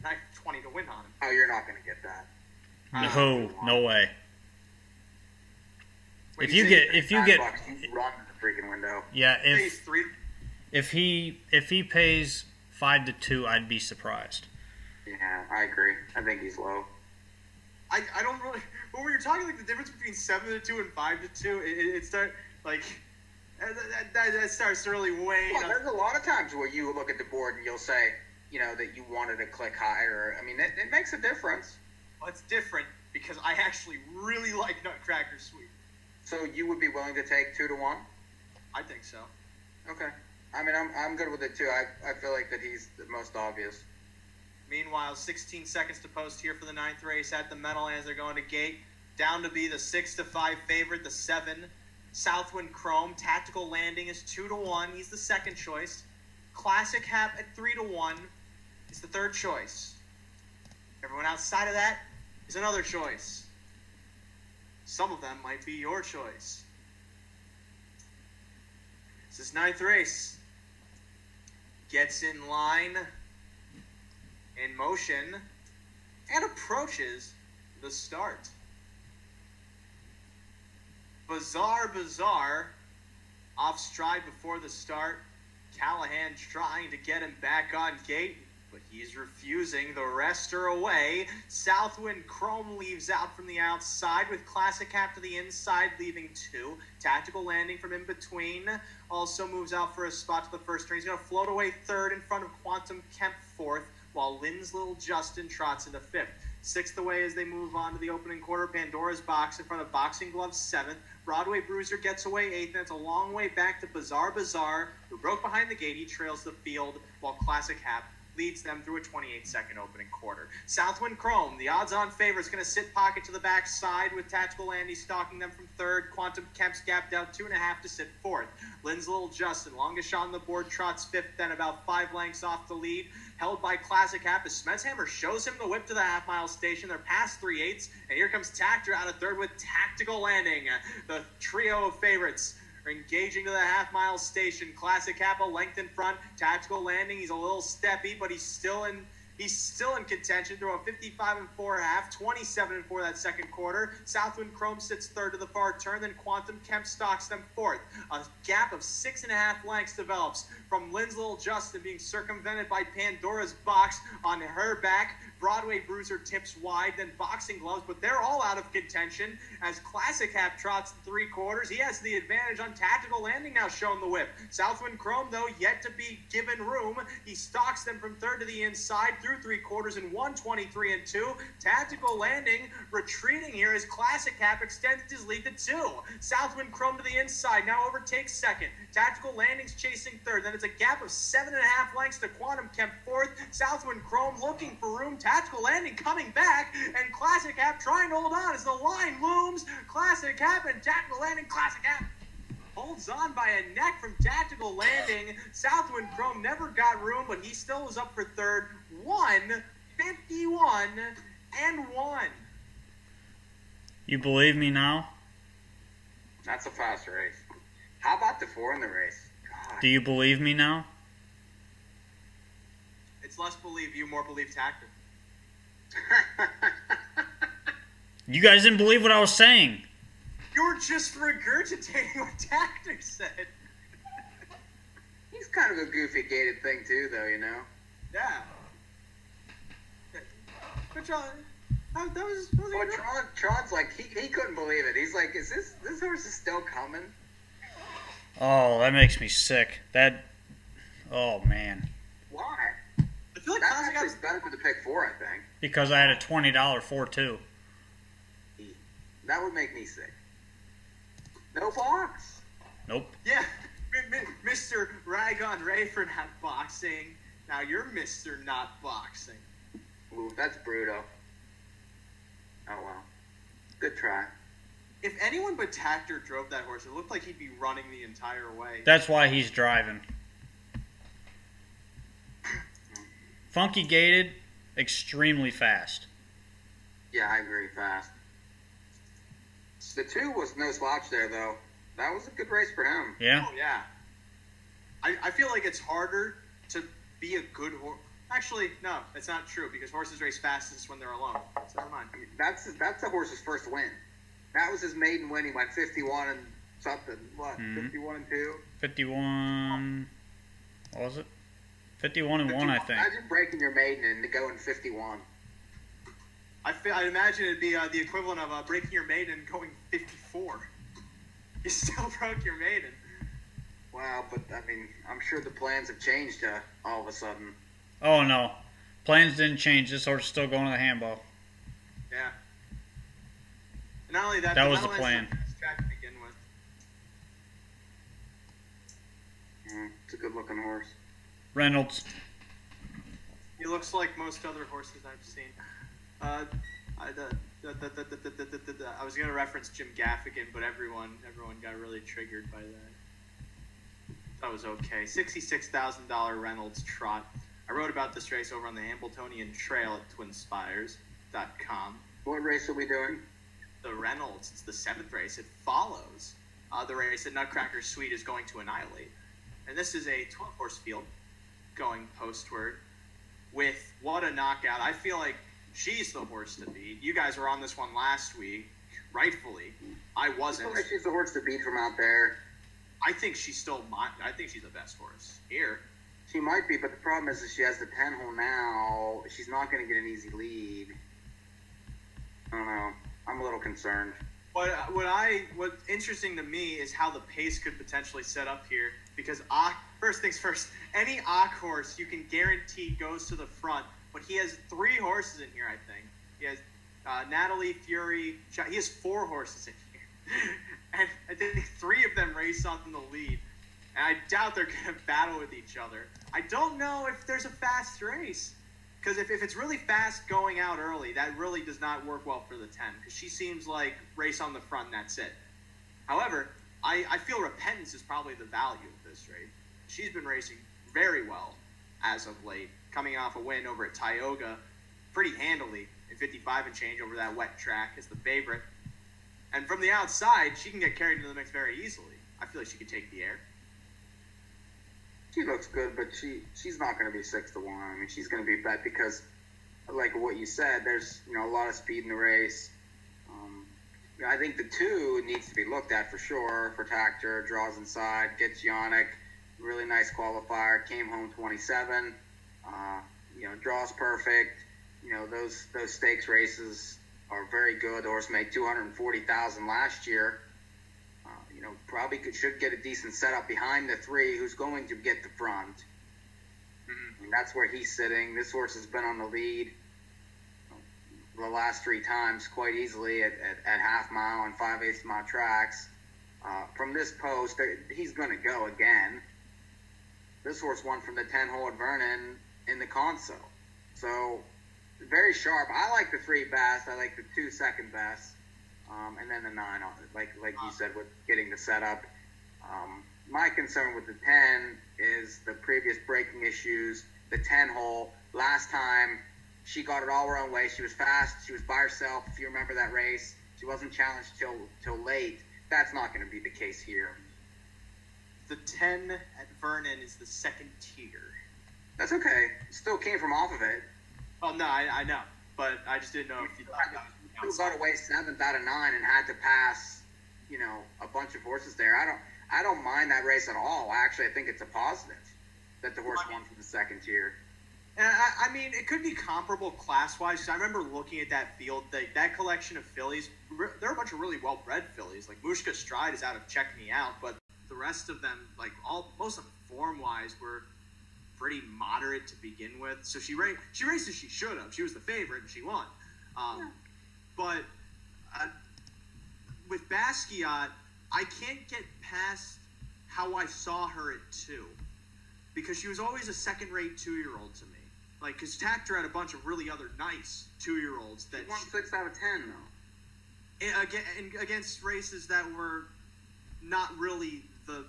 I have 20 to win on him. Oh, you're not going to get that. No way. When If you get bucks, you run the freaking window. Yeah, Pays $3. if he pays 5 to 2, I'd be surprised. Yeah, I agree. I think he's low. I don't really. When we were talking like the difference between 7 to 2 and 5 to 2, it starts like that starts to really wane. Well, there's a lot of times where you look at the board and you'll say, you know, that you wanted to click higher. I mean, it makes a difference. Well, it's different because I actually really like Nutcracker Sweet. So you would be willing to take 2 to 1? I think so. Okay. I mean, I'm good with it too. I feel like that he's the most obvious. Meanwhile, 16 seconds to post here for the 9th race at the Meadowlands. They're going to gate. Down to be the 6 to 5 favorite, the 7, Southwind Chrome. Tactical Landing is 2 to 1. He's the second choice. Classic Hap at 3 to 1 is the third choice. Everyone outside of that is another choice. Some of them might be your choice. This is 9th race. Gets in line. in motion and approaches the start. Bizarre off stride before the start. Callahan trying to get him back on gate, but he's refusing. The rest are away. Southwind Chrome leaves out from the outside with Classic Cap to the inside, leaving 2. Tactical Landing from in between also moves out for a spot to the first turn. He's going to float away 3rd in front of Quantum Kemp 4th, while Lynn's Little Justin trots into 5th. 6th away as they move on to the opening quarter. Pandora's Box in front of Boxing Gloves 7th. Broadway Bruiser gets away 8th, and it's a long way back to Bizarre, who broke behind the gate. He trails the field, while Classic Hap leads them through a 28-second opening quarter. Southwind Chrome, the odds-on favorite, is going to sit pocket to the backside with Tactical Andy stalking them from 3rd. Quantum Kemp's gapped out 2.5 to sit 4th. Lynn's Little Justin, longest shot on the board, trots 5th, then about 5 lengths off the lead, held by Classic Hap as Smetshammer shows him the whip to the half-mile station. They're past 3/8, and here comes Tactor out of 3rd with Tactical Landing. The trio of favorites are engaging to the half-mile station. Classic Hap a length in front. Tactical Landing, he's a little steppy, but he's still in contention through a 55 and 4.5, 27 and 4 that second quarter. Southwind Chrome sits 3rd to the far turn, then Quantum Kemp stalks them 4th. A gap of 6.5 lengths develops from Lynn's Little Justin being circumvented by Pandora's Box on her back. Broadway Bruiser tips wide, then Boxing Gloves, but they're all out of contention as Classic Hap trots 3/4. He has the advantage on Tactical Landing now showing the whip. Southwind Chrome, though, yet to be given room. He stalks them from 3rd to the inside through 3/4 in 1:23 and 2. Tactical Landing retreating here as Classic Hap extends his lead to 2. Southwind Chrome to the inside, now overtakes 2nd. Tactical Landing's chasing 3rd. Then it's a gap of 7.5 lengths to Quantum Kemp 4th. Southwind Chrome looking for room. Tactical Landing coming back, and Classic Hap trying to hold on as the line looms. Classic Hap and Tactical Landing. Classic Hap holds on by a neck from Tactical Landing. Southwind Chrome never got room, but he still was up for 3rd. 1:51 and 1. You believe me now? That's a fast race. How about the 4 in the race? God. Do you believe me now? It's less believe you, more believe Tactor. You guys didn't believe what I was saying. You were just regurgitating what Tactor said. He's kind of a goofy gated thing too, though, you know? Yeah. But John, that was well, Tron's like, he couldn't believe it. He's like, is this horse is still coming? Oh, that makes me sick. Oh, man. Why? I feel like that's actually better for the pick 4, I think. Because I had a $20 4-2. That would make me sick. No box. Nope. Yeah, Mr. Rag on Ray for not boxing. Now you're Mr. Not Boxing. Ooh, that's brutal. Oh, well. Good try. If anyone but Tactor drove that horse, it looked like he'd be running the entire way. That's why he's driving. Funky gated, extremely fast. Yeah, I agree, fast. The 2 was no slouch there, though. That was a good race for him. Yeah? Oh, yeah. I feel like it's harder to be a good horse. Actually, no, that's not true, because horses race fastest when they're alone. So never mind. I mean, that's the horse's first win. That was his maiden win. He went 51 and something. What? 51 and 2? 51. What was it? 51 and 1, I think. Imagine breaking your maiden and going 51. I imagine it'd be the equivalent of breaking your maiden and going 54. You still broke your maiden. Wow, but I mean, I'm sure the plans have changed all of a sudden. Oh, no. Plans didn't change. This horse is still going to the handball. Yeah. And not only that, that was the plan. Track to begin with. It's a good-looking horse. Reynolds. He looks like most other horses I've seen. I was going to reference Jim Gaffigan, but everyone got really triggered by that. That was okay. $66,000 Reynolds trot. I wrote about this race over on the Hambletonian Trail at twinspires.com. What race are we doing? The Reynolds. It's the 7th race. It follows the race that Nutcracker Suite is going to annihilate. And this is a 12-horse field going postward with what a knockout. I feel like she's the horse to beat. You guys were on this one last week, rightfully. I wasn't. I feel like she's the horse to beat from out there. I think she's I think she's the best horse here. She might be, but the problem is that she has the 10 hole now. She's not going to get an easy lead. I don't know. I'm a little concerned. What's interesting to me is how the pace could potentially set up here, because first things first, any horse you can guarantee goes to the front, but he has 3 horses in here, I think. He has Natalie, Fury, he has 4 horses in here. And I think 3 of them race on the lead. And I doubt they're going to battle with each other. I don't know if there's a fast race. Because if it's really fast going out early, that really does not work well for the 10. Because she seems like race on the front and that's it. However, I feel Repentance is probably the value of this race. She's been racing very well as of late. Coming off a win over at Tioga pretty handily in 55 and change over that wet track as the favorite. And from the outside, she can get carried into the mix very easily. I feel like she could take the air. She looks good, but she's not going to be 6-1. I mean, she's going to be bet because, like what you said, there's a lot of speed in the race. I think the 2 needs to be looked at for sure. For Tactor, draws inside, gets Yannick, really nice qualifier, came home 27. Draws perfect. Those stakes races are very good. The horse made $240,000 last year. Probably should get a decent setup behind the 3 who's going to get the front. And that's where he's sitting. This horse has been on the lead the last 3 times quite easily at half mile and 5/8 mile tracks. From this post, he's going to go again. This horse won from the 10 hole at Vernon in the console. So, very sharp. I like the 3 best. I like the 2 second best. And then the 9, like you said, with getting the setup. My concern with the 10 is the previous braking issues. The 10 hole, last time, she got it all her own way. She was fast. She was by herself. If you remember that race, she wasn't challenged till late. That's not going to be the case here. The 10 at Vernon is the 2nd tier. That's okay. Still came from off of it. Oh, no, I know. But I just didn't know if you thought that. Who got away 7th out of 9 and had to pass, a bunch of horses there. I don't mind that race at all. Actually, I think it's a positive that the horse won from the 2nd tier. And I mean, it could be comparable class-wise. I remember looking at that field, that collection of fillies. There are a bunch of really well-bred fillies. Like Mushka Stride is out of Check Me Out, but the rest of them, most of them form-wise, were pretty moderate to begin with. So she raced as she should have. She was the favorite and she won. But with Basquiat, I can't get past how I saw her at 2. Because she was always a second-rate 2-year-old to me. Because Tactor had a bunch of really other nice 2-year-olds that... She won 6 out of 10, though. Against races that were not really the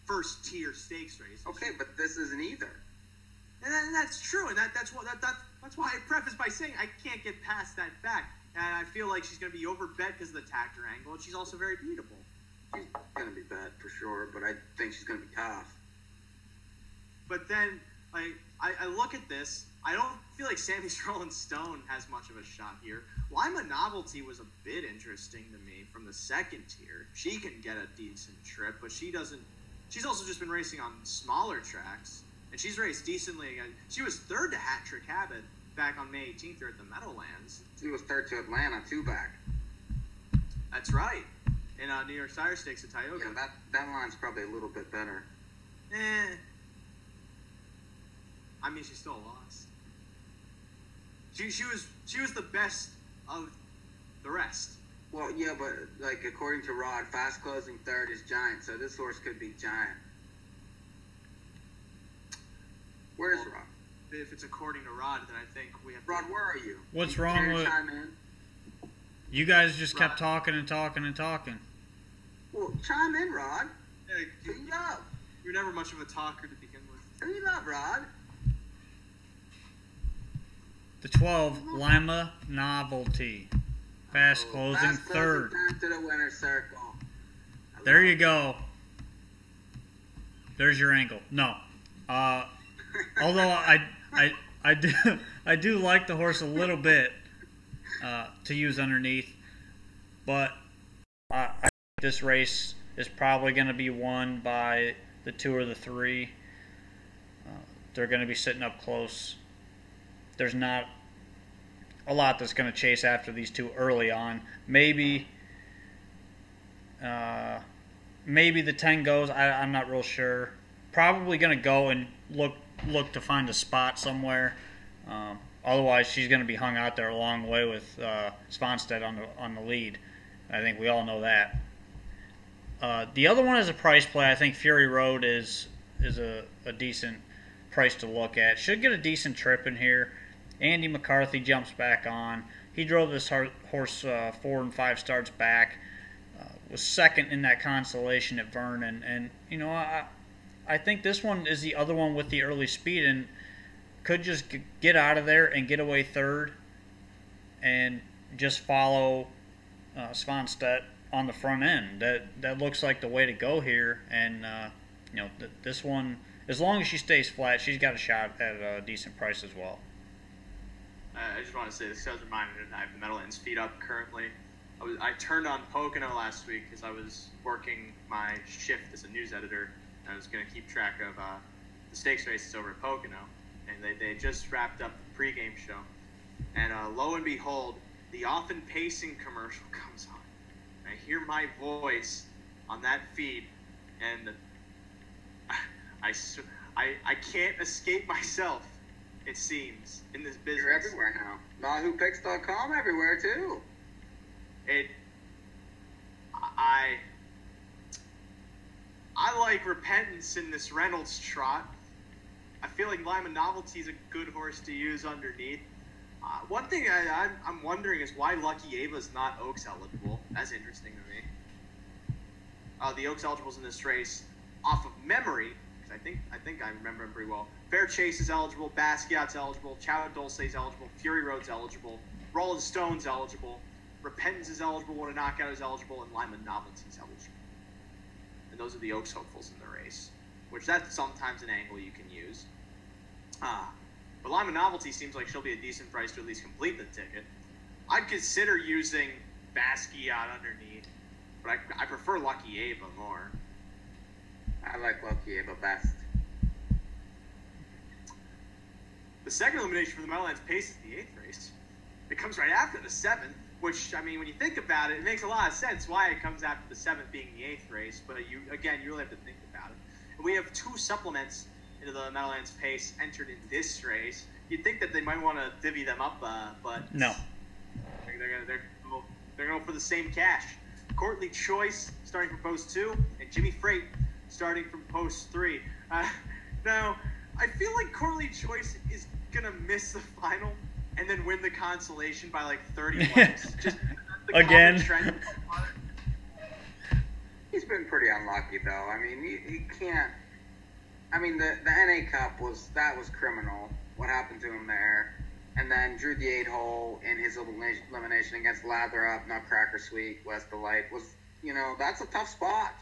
first-tier stakes races. Okay, but this isn't either. And that's true, and that's why I preface by saying I can't get past that fact. And I feel like she's going to be overbet because of the Tactor angle, and she's also very beatable. She's going to be bet for sure, but I think she's going to be tough. But then, I look at this, I don't feel like Sammy's Rolling Stone has much of a shot here. Lima Novelty was a bit interesting to me from the 2nd tier. She can get a decent trip, but she doesn't. She's also just been racing on smaller tracks, and she's raced decently again. She was 3rd to Hat Trick Habit back on May 18th here at the Meadowlands. She was 3rd to Atlanta, 2 back. That's right. In New York Sire Stakes at Tioga. Yeah, that line's probably a little bit better. I mean, she still lost. She was the best of the rest. Well, yeah, but according to Rod, fast closing 3rd is Giant, so this horse could be Giant. Where's Rod? If it's according to Rod, then I think we have. Rod, where are you? What's wrong with? You guys just kept talking and talking and talking. Well, chime in, Rod. Hey, Who you love? You're never much of a talker to begin with. Who you love, Rod? The 12, Lima Novelty. Fast closing 3rd. Time to the winner's circle. There you go. There's your angle. No. Although I do I do like the horse a little bit to use underneath, but I think this race is probably going to be won by the 2 or the 3. They're going to be sitting up close. There's not a lot that's going to chase after these 2 early on. Maybe the 10 goes. I'm not real sure. Probably going to go and look to find a spot somewhere. Otherwise, she's going to be hung out there a long way with Svanstedt on the lead. I think we all know that. The other one is a price play. I think Fury Road is a decent price to look at. Should get a decent trip in here. Andy McCarthy jumps back on. He drove this horse 4 and 5 starts back. Was second in that consolation at Vernon, and I think this one is the other one with the early speed and could just get out of there and get away third, and just follow Svanstedt on the front end. That looks like the way to go here, and this one, as long as she stays flat, she's got a shot at a decent price as well. I just want to say this. I was reminded that I have the Meadowlands feed up currently. I turned on Pocono last week because I was working my shift as a news editor. I was going to keep track of the stakes races over at Pocono, and they just wrapped up the pregame show. And lo and behold, the Often Pacing commercial comes on. I hear my voice on that feed, and I can't escape myself, it seems, in this business. You're everywhere now. NAHUpicks.com everywhere, too. I like Repentance in this Reynolds trot. I feel like Lima Novelty is a good horse to use underneath. One thing I'm wondering is why Lucky Ava's not Oaks eligible. That's interesting to me. The Oaks eligibles in this race, off of memory, because I think I remember him pretty well. Fair Chase is eligible, Basquiat's eligible, Chow Dulce's eligible, Fury Road's eligible, Rolling Stone's eligible, Repentance is eligible, What a Knockout is eligible, and Lima Novelty is eligible. And those are the Oaks hopefuls in the race, which that's sometimes an angle you can use. But Lima Novelty seems like she'll be a decent price to at least complete the ticket. I'd consider using Basquiat underneath, but I prefer Lucky Ava more. I like Lucky Ava best. The second elimination for the Meadowlands Pace is the 8th race. It comes right after the 7th, which, I mean, when you think about it, it makes a lot of sense why it comes after the 7th being the 8th race, but you really have to think about it. And we have 2 supplements into the Meadowlands Pace entered in this race. You'd think that they might want to divvy them up, but no. They're going for the same cash. Courtly Choice starting from post 2, and Jimmy Freight starting from post 3. Now, I feel like Courtly Choice is going to miss the final and then win the consolation by like 30 points. Just the again. Trend. He's been pretty unlucky, though. I mean, he can't. I mean, the NA Cup was criminal. What happened to him there? And then drew the 8-hole in his elimination against Lather Up, Nutcracker Sweet, West Delight. That's a tough spot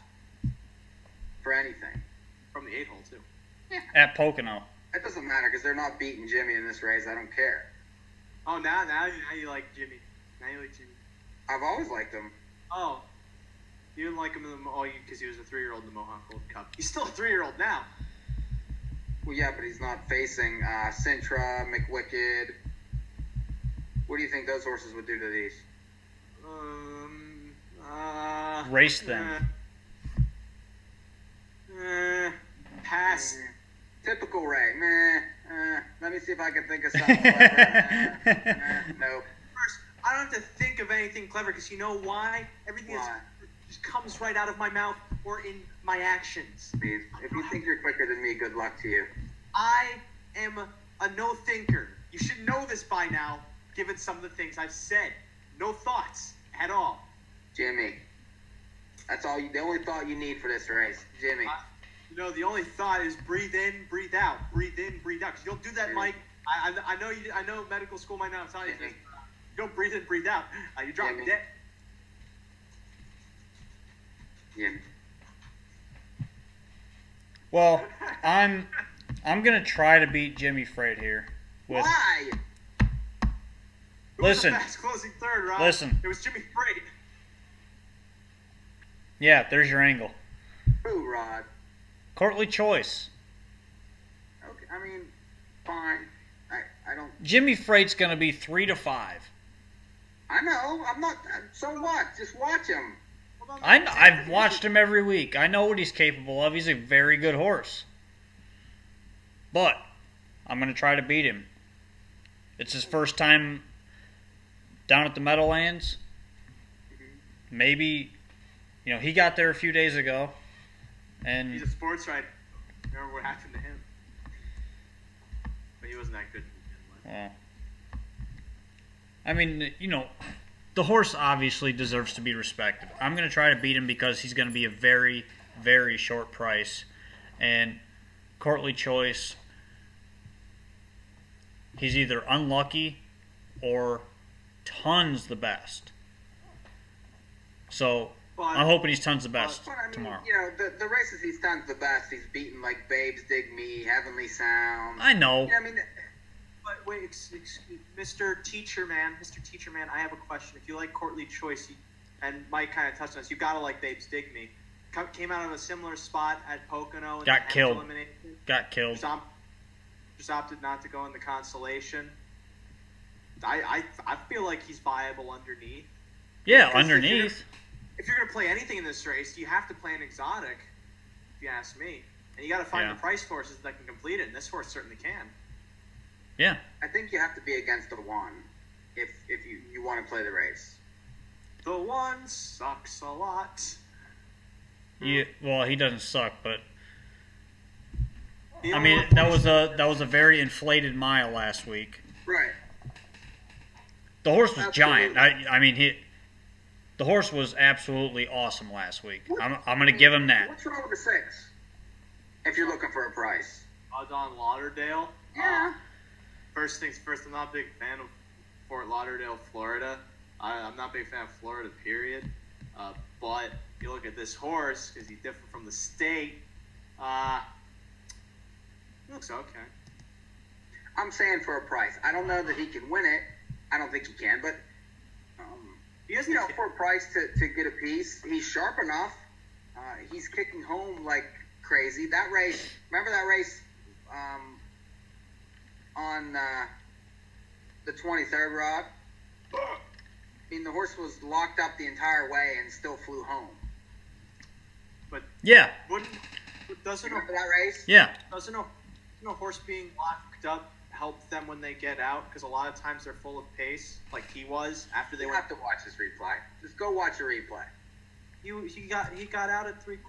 for anything. From the 8-hole, too. Yeah. At Pocono. It doesn't matter because they're not beating Jimmy in this race. I don't care. Oh, now you like Jimmy. Now you like Jimmy. I've always liked him. Oh. You didn't like him because he was a 3-year-old in the Mohawk Gold Cup. He's still a 3-year-old now. Well, yeah, but he's not facing Sintra, McWicked. What do you think those horses would do to these? Race them. Pass. Typical Ray. Let me see if I can think of something clever. Nope. First, I don't have to think of anything clever because you know why? Everything just comes right out of my mouth or in my actions. Steve, if you think you're quicker than me, good luck to you. I am a no thinker. You should know this by now, given some of the things I've said. No thoughts at all. Jimmy. That's all. The only thought you need for this race, Jimmy. The only thought is breathe in, breathe out. Breathe in, breathe out. Because you don't do that, Jimmy. Mike. I know you. I know medical school might not tell you this. You don't breathe in, breathe out. You drop dead. Jimmy. Well, I'm gonna try to beat Jimmy Freight here with. Why? Who was Listen. the fast closing third, Rob? Listen. It was Jimmy Freight. Yeah, there's your angle. Who, Rod? Courtly Choice. Okay, I mean, fine. I don't. Jimmy Freight's going to be 3 to 5. I know. I'm not. So what? Just watch him. I've watched him every week. I know what he's capable of. He's a very good horse. But I'm going to try to beat him. It's his first time down at the Meadowlands. Maybe, he got there a few days ago. And he's a sports writer. Remember what happened to him? But he wasn't that good. Well, I mean, the horse obviously deserves to be respected. I'm going to try to beat him because he's going to be a very, very short price. And Courtly Choice, he's either unlucky or tons the best. So I'm hoping he's tons the best tomorrow. The races he's tons the best. He's beaten like Babes Dig Me, Heavenly Sound. I know. Yeah, I mean. But wait, Mr. Teacher Man, I have a question. If you like Courtly Choice, and Mike kind of touched on this, you gotta like Babes Dig Me. Came out of a similar spot at Pocono. Got killed. Just opted not to go in the consolation. I feel like he's viable underneath. Yeah, underneath. If you're gonna play anything in this race, you have to play an exotic. If you ask me, and you got to find the price horses that can complete it, and this horse certainly can. Yeah. I think you have to be against the one if you want to play the race. The one sucks a lot. Yeah, well, he doesn't suck, but I mean that was a very inflated mile last week. Right. The horse was giant. I mean the horse was absolutely awesome last week. I'm going to give him that. What's wrong with the 6? If you're looking for a price. Don Lauderdale. Yeah. First things first, I'm not a big fan of Fort Lauderdale, Florida. I'm not a big fan of Florida, period. But if you look at this horse, because he's different from the state, he looks okay. I'm saying for a price. I don't know that he can win it. I don't think he can, but for a price to get a piece, he's sharp enough. He's kicking home like crazy. That race, remember that race on the 23rd, Rod? I mean, the horse was locked up the entire way and still flew home. But doesn't remember that race? Yeah. Doesn't a horse being locked up help them when they get out? Because a lot of times they're full of pace, like he was after they You went. have to watch this replay. Just go watch a replay. He got out at 3/4.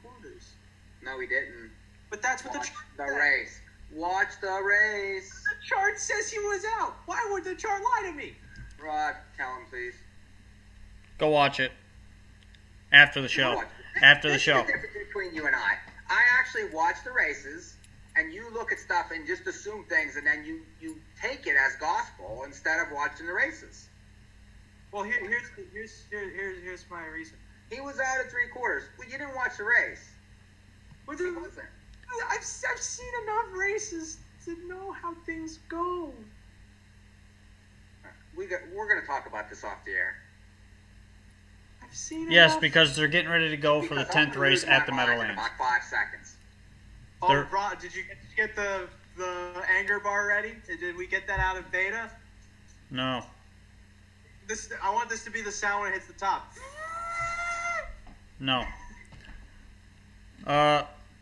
No, he didn't. But that's what watch the race. Watch the race. The chart says he was out. Why would the chart lie to me? Rod, tell him, please. Go watch it after the show. After the show. This is the difference between you and I. I actually watch the races, and you look at stuff and just assume things, and then you take it as gospel instead of watching the races. Well, here's my reason. He was out at 3/4. Well, you didn't watch the race. He wasn't. I've seen enough races to know how things go. We're going to talk about this off the air. I've seen Yes, enough. because they're getting ready to go for the 10th race at the Meadowlands. About 5 seconds. Oh, Rod, did you get the anger bar ready? Did we get that out of beta? No. I want this to be the sound when it hits the top. No.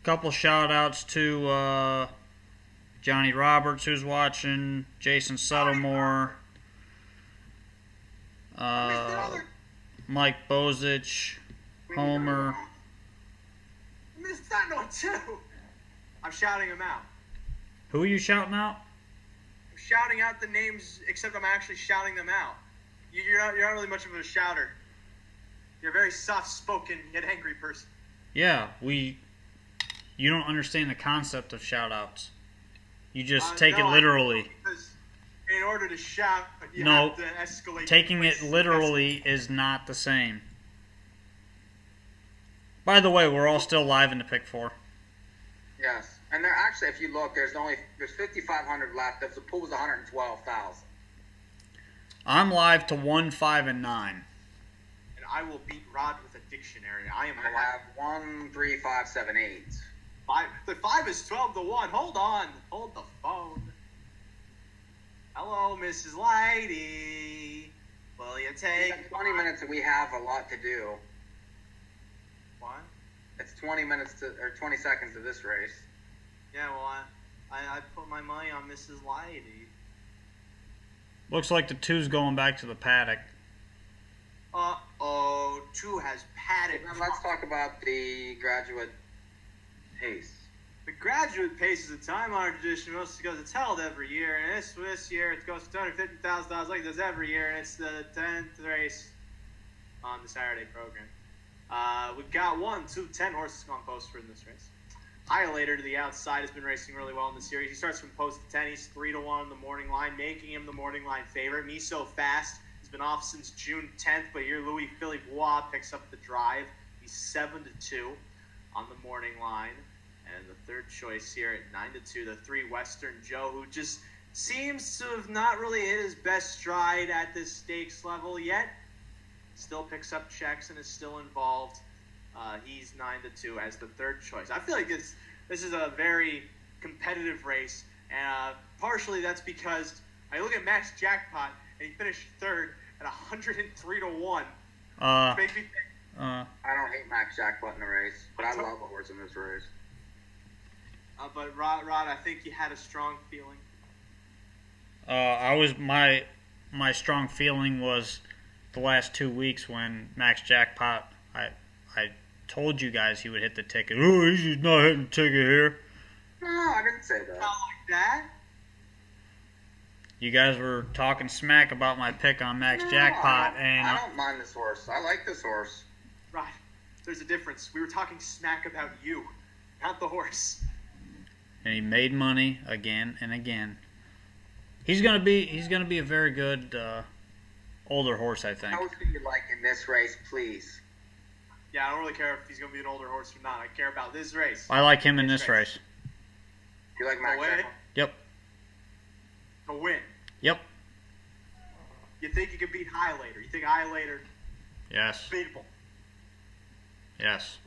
Couple shout outs to Johnny Roberts, who's watching, Jason Settlemore, Mike Bozich, Homer. I missed that one too. I'm shouting them out. Who are you shouting out? I'm shouting out the names, except I'm actually shouting them out. You're not really much of a shouter. You're a very soft-spoken yet angry person. Yeah, you don't understand the concept of shout outs. You just take it literally. Because in order to shout, you No, have to escalate. taking it literally is not the same. By the way, we're all still live in the pick 4. Yes. And there actually, if you look, there's 5,500 left. The pool was 112,000. I'm live to 1, 5, and 9. And I will beat Rod with a dictionary. I have 1, 3, 5, 7, 8. 5. The 5 is 12 to 1. Hold on. Hold the phone. Hello, Mrs. Lighty. Will you take 20 minutes and we have a lot to do. What? It's 20 minutes or 20 seconds to this race. Yeah, well, I put my money on Mrs. Lighty. Looks like the 2's going back to the paddock. 2 has paddock. Now let's talk about the graduate pace. The graduate pace is a time-honored tradition, mostly because it's held every year, and this year it goes to $250,000 like it does every year, and it's the 10th race on the Saturday program. We've got 1, 2, 10 horses on post for in this race. Highlighter to the outside has been racing really well in the series. He starts from post to 10. He's 3 to 1 on the morning line, making him the morning line favorite. Me So Fast has been off since June 10th, but here Louis Philippe Bois picks up the drive. He's 7 to 2 on the morning line. And the third choice here at 9 to 2, the 3 Western Joe, who just seems to have not really hit his best stride at this stakes level yet. Still picks up checks and is still involved. He's 9 to 2 as the third choice. I feel like this is a very competitive race, and partially that's because I look at Max Jackpot and he finished third at 103 to 1. I don't hate Max Jackpot in the race, but I love the horse in this race. But Rod, I think you had a strong feeling. My strong feeling was the last 2 weeks when Max Jackpot, I told you guys he would hit the ticket. Oh, he's just not hitting the ticket here. No, I didn't say that. Not like that. You guys were talking smack about my pick on Max Jackpot, and I don't mind this horse. I like this horse. Right. There's a difference. We were talking smack about you, not the horse. And he made money again and again. He's gonna be a very good older horse, I think. How do you like in this race, please? Yeah, I don't really care if he's going to be an older horse or not. I care about this race. I like him in this race. Do you like Max Jackpot? Yep. To win. Yep. You think you can beat Highlighter? You think Highlighter? Yes. Beatable. Yes.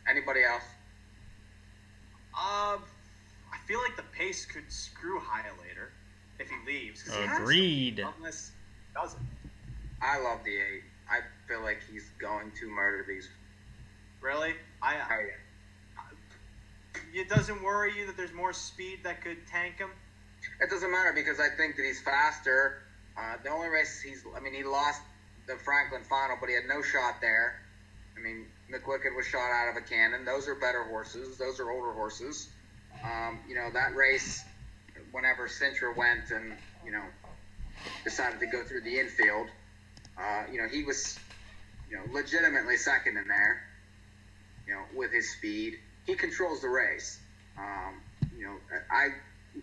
Anybody else? I feel like the pace could screw Highlighter if he leaves. Agreed. Unless he doesn't. I love the 8. I feel like he's going to murder these. Really? Oh, yeah. It doesn't worry you that there's more speed that could tank him? It doesn't matter because I think that he's faster. The only race he lost the Franklin final, but he had no shot there. I mean, McWicked was shot out of a cannon. Those are better horses. Those are older horses. That race, whenever Cintra went and, decided to go through the infield, he was, legitimately second in there, with his speed. He controls the race. I'm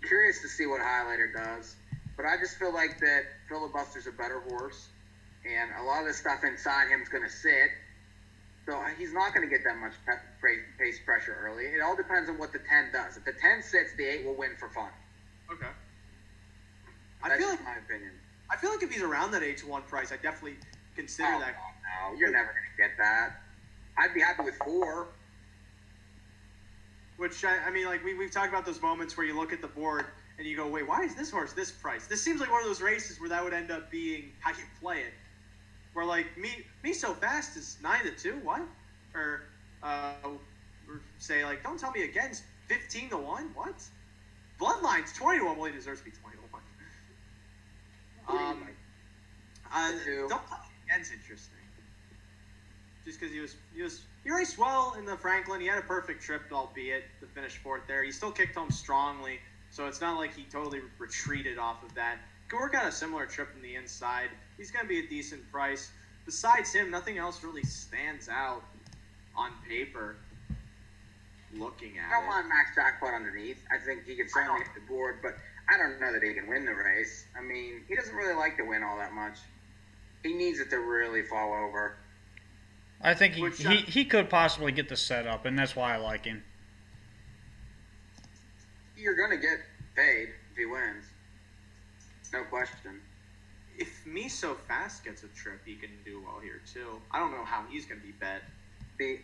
curious to see what Highlighter does, but I just feel like that Filibuster's a better horse, and a lot of the stuff inside him is going to sit, so he's not going to get that much pace pressure early. It all depends on what the 10 does. If the 10 sits, the 8 will win for fun. Okay. That's just my opinion. I feel like if he's around that 8-to-1 price, I definitely consider that. No, you're never going to get that. I'd be happy with 4. Which, we've talked about those moments where you look at the board and you go, wait, why is this horse this price? This seems like one of those races where that would end up being how you play it. Where, me So Fast is 9-2, what? Or say, don't tell me again, 15-1, what? Bloodline's 20-1, well, he deserves to be 20-1. Don't tell me again's interesting. Just because he raced well in the Franklin. He had a perfect trip, albeit to finish 4th there. He still kicked home strongly, so it's not like he totally retreated off of that. Could work out a similar trip from the inside. He's going to be a decent price. Besides him, nothing else really stands out on paper. Looking at I don't mind Max Jackpot underneath. I think he can certainly hit the board, but I don't know that he can win the race. I mean, he doesn't really like to win all that much. He needs it to really fall over. I think he could possibly get the setup, and that's why I like him. you're gonna get paid if he wins. No question. If Me So Fast gets a trip, he can do well here too. I don't know how he's going to be bet.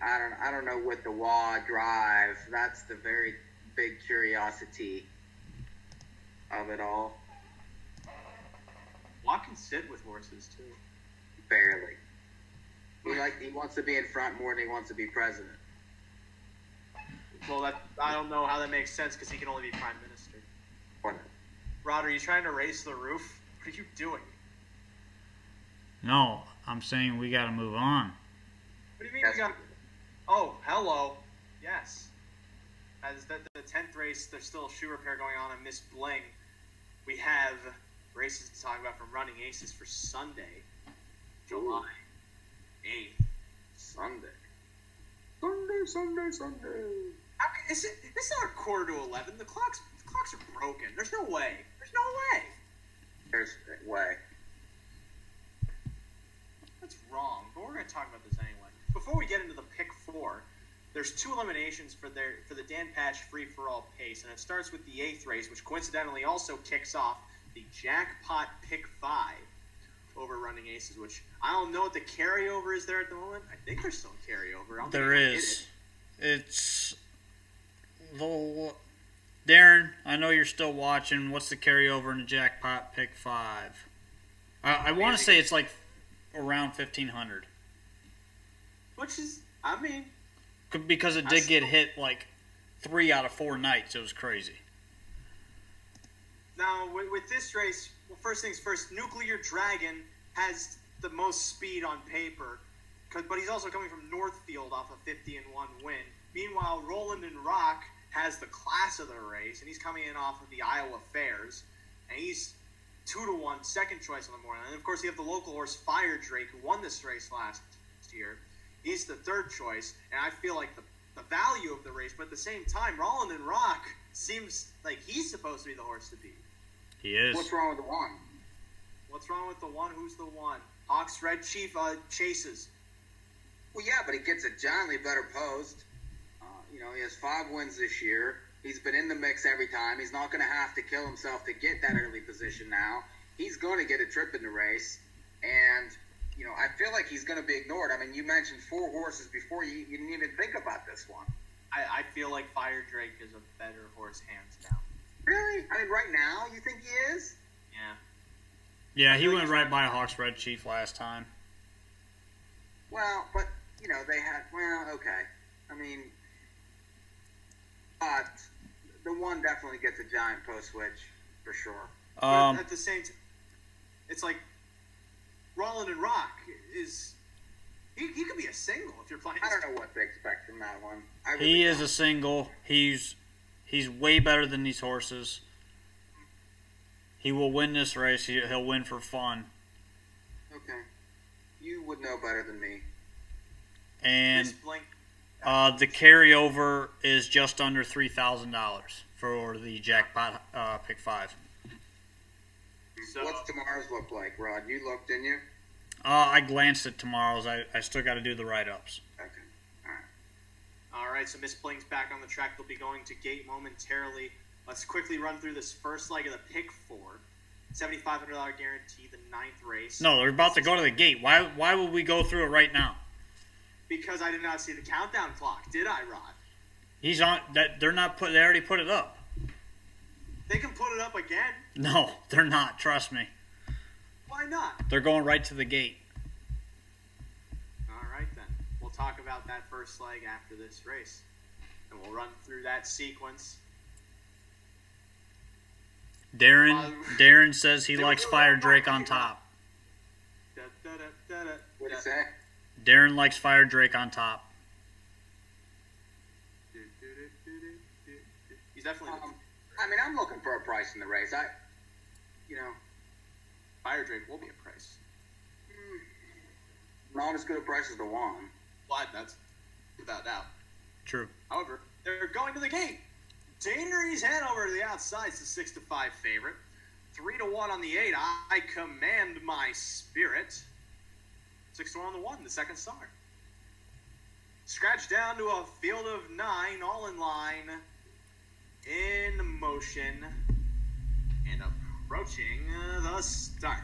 I don't know with the Wah drive. That's the very big curiosity of it all. Wah can sit with horses too. Barely. He wants to be in front more than he wants to be president. Well, I don't know how that makes sense because he can only be prime minister. What? Rod, are you trying to raise the roof? What are you doing? No, I'm saying we got to move on. What do you mean we got? Oh, hello. Yes. As the 10th race, there's still a shoe repair going on in Miss Bling. We have races to talk about from Running Aces for Sunday, July 8th. Sunday. Sunday. It's not 11:15. The clocks are broken. There's no way. There's way. That's wrong, but we're going to talk about this anyway. Before we get into the pick 4, there's 2 eliminations for the Dan Patch free-for-all pace, and it starts with the 8th race, which coincidentally also kicks off the jackpot pick 5 over Running Aces, which I don't know what the carryover is there at the moment. I think there's still a carryover. There is. It's the Darren. I know you're still watching. What's the carryover in the jackpot pick 5? I want to say it's like around 1,500. Which is, I mean, because it did get hit like 3 out of 4 nights. It was crazy. Now, with this race, well, first things first, Nuclear Dragon has the most speed on paper, but he's also coming from Northfield off a 50-1 win. Meanwhile, Roland and Rock has the class of the race, and he's coming in off of the Iowa Fairs, and he's 2-1, second choice on the morning. And of course, you have the local horse Fire Drake, who won this race last year. He's the third choice, and I feel like the value of the race, but at the same time, Roland and Rock seems like he's supposed to be the horse to beat. He is. What's wrong with the one? What's wrong with the one? Who's the one? Hawks Red Chief chases. Well, yeah, but he gets a giantly better post. He has 5 wins this year. He's been in the mix every time. He's not going to have to kill himself to get that early position now. He's going to get a trip in the race. And, I feel like he's going to be ignored. I mean, you mentioned 4 horses before. You didn't even think about this one. I feel like Fire Drake is a better horse hands down. Really? I mean, right now, you think he is? Yeah. Yeah, he went right by Hawks Red Chief last time. Well, but, they had... Well, okay. I mean... But the one definitely gets a giant post switch, for sure. But at the same time, it's like Roland and Rock is... He could be a single if you're playing. I don't know what to expect from that one. He is a single. He's way better than these horses. He will win this race. He'll win for fun. Okay. You would know better than me. And the carryover is just under $3,000 for the jackpot pick 5. So, what's tomorrow's look like, Rod? You looked, didn't you? I glanced at tomorrow's. I still got to do the write-ups. Okay. All right, so Miss Bling's back on the track. They'll be going to gate momentarily. Let's quickly run through this first leg of the pick 4. $7,500 guarantee, the 9th race. No, they're about to go to the gate. Why would we go through it right now? Because I did not see the countdown clock, did I, Rod? He's on. They're not put. They already put it up. They can put it up again. No, they're not. Trust me. Why not? They're going right to the gate. All right, then. We'll talk about that first leg after this race. And we'll run through that sequence. Darren says he likes Fire Drake on top. What did he say? Darren likes Fire Drake on top. He's definitely... I'm looking for a price in the race. Fire Drake will be a price. Not as good a price as the one. Well, that's without doubt. True. However, they're going to the gate. Danery's Hanover to the outside. It's a 6-5 favorite. 3-1 on the 8. I command my spirit. 6-1 on the 1. The second start. Scratch down to a field of 9, all in line. in motion and approaching the start.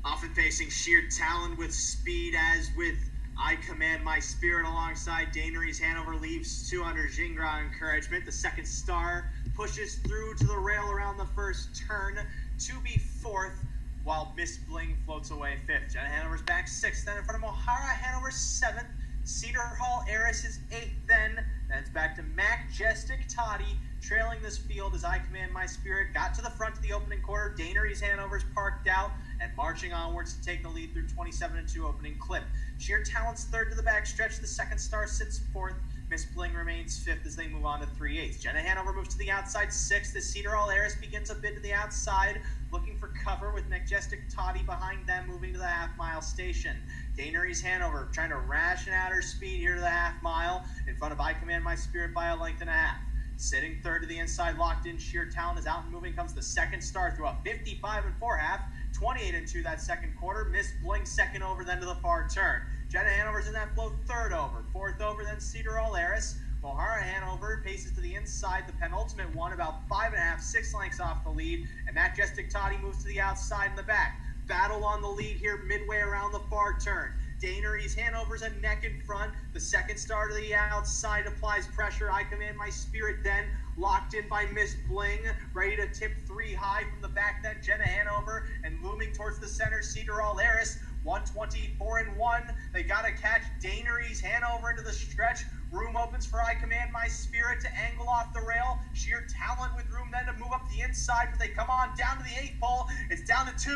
Often facing sheer talent with speed, as with I Command My Spirit alongside Daneries Hanover leaves 200 Jingra encouragement. The second star pushes through to the rail around the first turn to be fourth, while Miss Bling floats away fifth. Jenna Hanover's back sixth, then in front of Mohara Hanover seventh. Cedar Hall Eris is eighth then. Then it's back to Majestic Toddy trailing this field as I Command My Spirit got to the front of the opening quarter. Daneries Hanover's parked out and marching onwards to take the lead through 27-2 opening clip. Sheer Talent's third to the back stretch. The second star sits fourth. Miss Bling remains fifth as they move on to 3/8. Jenna Hanover moves to the outside sixth as Cedar Hall Eris begins a bid to the outside, looking for cover with Majestic Toddy behind them moving to the half-mile station. Daneries Hanover trying to ration out her speed here to the half-mile in front of I Command My Spirit by a length and a half. Sitting third to the inside, locked in, Sheer Talent is out and moving. Comes the second star through a 55 and 4 half, 28-2 that second quarter. Miss Bling second over, then to the far turn. Jenna Hanover's in that flow third over, fourth over, then Cedar Hall Eris. Mohara Hanover paces to the inside, the penultimate one, about 5.5, 6 lengths off the lead, and Majestic Toddy moves to the outside in the back. Battle on the lead here midway around the far turn. Daneries Hanover's a neck in front. The second star to the outside applies pressure. I Command My Spirit then locked in by Miss Bling, ready to tip 3 high from the back then. Jenna Hanover and moving towards the center, Cedar Hall Eris. 124 and 1. They got to catch Daneries Hanover into the stretch. Room opens for I Command My Spirit to angle off the rail. Sheer Talent with room then to move up the inside, but they come on down to the 8th pole. It's down to 2.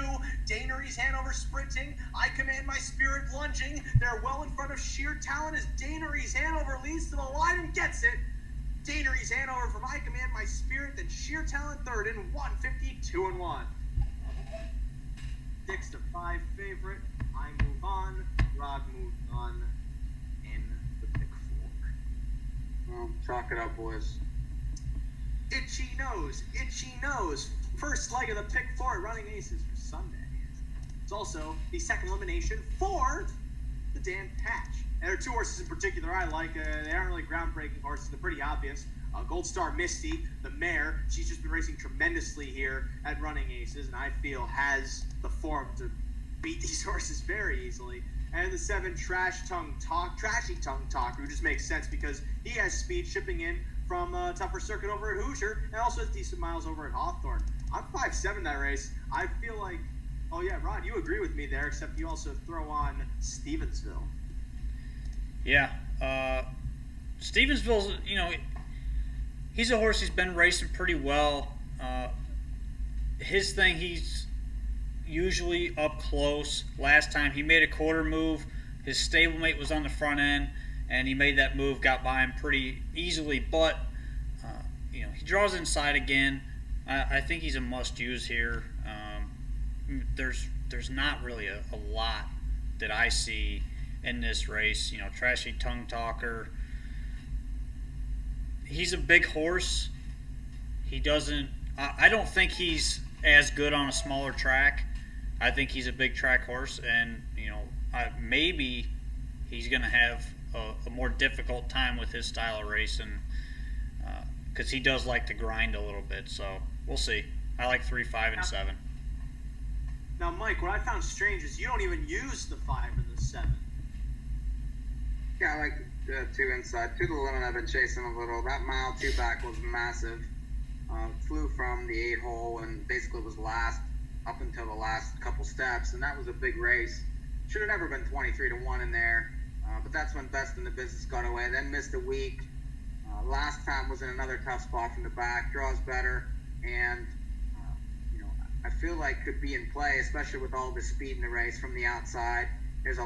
Daneries Hanover sprinting. I Command My Spirit lunging. They're well in front of Sheer Talent as Daneries Hanover leads to the line and gets it. Daneries Hanover from I Command My Spirit, then Sheer Talent third in 152 and 1. 6 to 5 favorite. I move on. Rod moves on in the pick 4. Well, chalk it up, boys. Itchy nose. First leg of the pick 4 at Running Aces for Sunday. It's also the second elimination for the Dan Patch. And there are 2 horses in particular I like. They aren't really groundbreaking horses. They're pretty obvious. Gold Star Misty, the mare, she's just been racing tremendously here at Running Aces, and I feel has the form to beat these horses very easily. And the 7 Trashy Tongue Talker, who just makes sense because he has speed shipping in from a tougher circuit over at Hoosier, and also has decent miles over at Hawthorne. I'm 5-7 that race. I feel like, oh yeah, Rod, you agree with me there, except you also throw on Stevensville. Yeah, Stevensville's, he's a horse who's been racing pretty well. His thing, he's usually up close. Last time he made a quarter move, his stablemate was on the front end, and he made that move, got by him pretty easily. But he draws inside again. I think he's a must-use here. There's not really a lot that I see in this race. Trashy Tongue Talker. He's a big horse. He doesn't. I don't think he's as good on a smaller track. I think he's a big track horse, and maybe he's going to have a more difficult time with his style of racing because he does like to grind a little bit. So we'll see. I like 3, 5, and 7. Now, Mike, what I found strange is you don't even use the 5 and the 7. Yeah, I like the 2 inside. 2 to the limit I've been chasing a little. That mile 2 back was massive. Flew from the 8 hole and basically was last up until the last couple steps, and that was a big race. Should have never been 23 to 1 in there, but that's when Best in the Business got away. Then missed a week. Last time was in another tough spot from the back. Draws better, and I feel like could be in play, especially with all the speed in the race from the outside. There's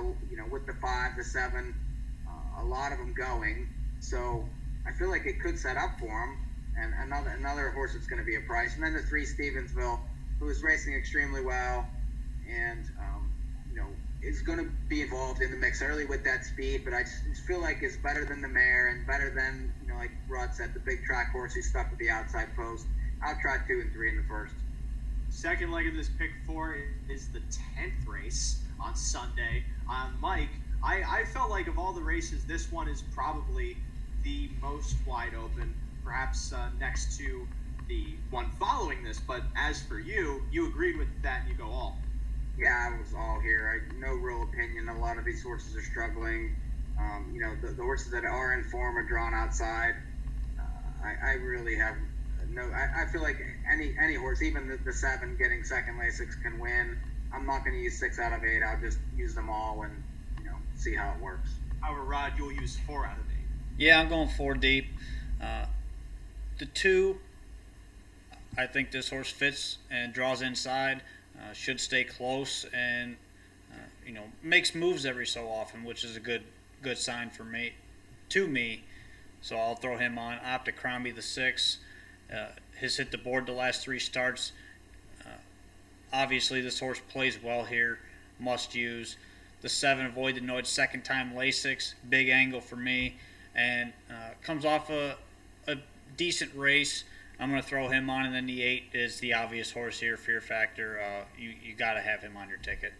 with the 5, the 7, a lot of them going, so I feel like it could set up for him. And another horse that's going to be a price. And then the 3 Stevensville, who is racing extremely well, and is going to be involved in the mix early with that speed. But I just feel like it's better than the mare and better than like Rod said, the big track horse who's stuck with the outside post. I'll try 2 and 3 in the first. Second leg of this pick 4 is the 10th race on Sunday. Mike, I felt like of all the races, this one is probably the most wide open, perhaps next to the one following this. But as for you, you agreed with that and you go all. Yeah, I was all here. No real opinion. A lot of these horses are struggling. The horses that are in form are drawn outside. I really have no. I feel like any horse, even the 7 getting second Lasix, can win. I'm not going to use 6 out of 8. I'll just use them all and see how it works. However, Rod, you'll use 4 out of 8. Yeah, I'm going 4 deep. The 2, I think this horse fits and draws inside. Should stay close and makes moves every so often, which is a good sign for me. So I'll throw him on. Opticrombie, the 6, has hit the board the last 3 starts. Obviously, this horse plays well here. Must use. The 7, Avoid the Noid, second time Lasix, big angle for me, and comes off a decent race. I'm going to throw him on, and then the 8 is the obvious horse here, Fear Factor. You got to have him on your ticket.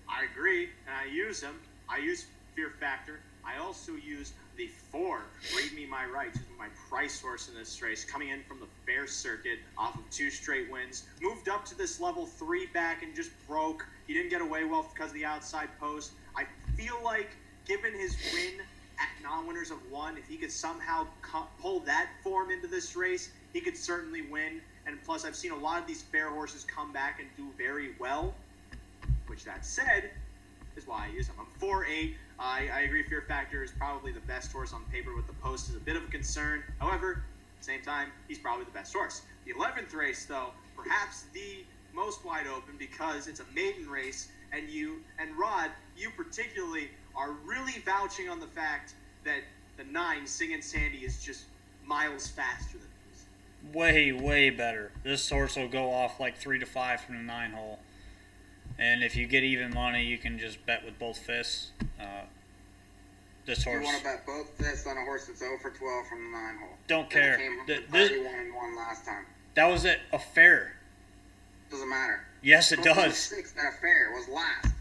I agree, and I use him. I use Fear Factor. I also use the 4, Read Me My Rights, who's my price horse in this race, coming in from the fair circuit off of 2 straight wins. Moved up to this level 3 back and just broke. He didn't get away well because of the outside post. I feel like, given his win at non-winners of 1, if he could somehow pull that form into this race, he could certainly win. And plus, I've seen a lot of these fair horses come back and do very well, which that said is why I use him. I'm 4-8. I agree Fear Factor is probably the best horse on paper, with the post is a bit of a concern. However, at the same time, he's probably the best horse. The 11th race, though, perhaps the most wide open because it's a maiden race, and Rod, you particularly are really vouching on the fact that the 9, Singin' Sandy, is just miles faster than this. Way better. This horse will go off like 3 to 5 from the 9 hole. And if you get even money, you can just bet with both fists. This horse. You want to bet both fists on a horse that's 0 for 12 from the 9 hole. Don't care. Came 31-1 last time. That was at a fair. Doesn't matter. Yes, it does. 6 at a fair was last.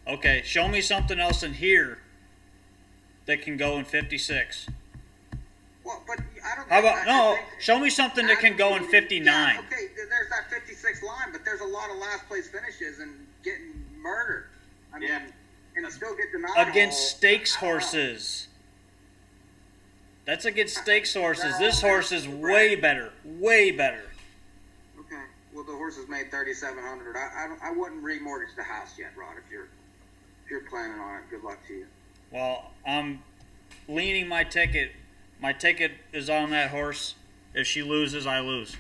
Okay, show me something else in here that can go in 56. Well, but I don't. How about show me something that can go in 59. Yeah, okay, there's that 56 line, but there's a lot of last place finishes and getting murdered. I mean, and still get denied against stakes horses. That's against stakes horses. This horse is way better. Way better. Okay. Well, the horse has made $3,700. I wouldn't remortgage the house yet, Rod. If you're planning on it, good luck to you. Well, I'm leaning my ticket. My ticket is on that horse. If she loses, I lose.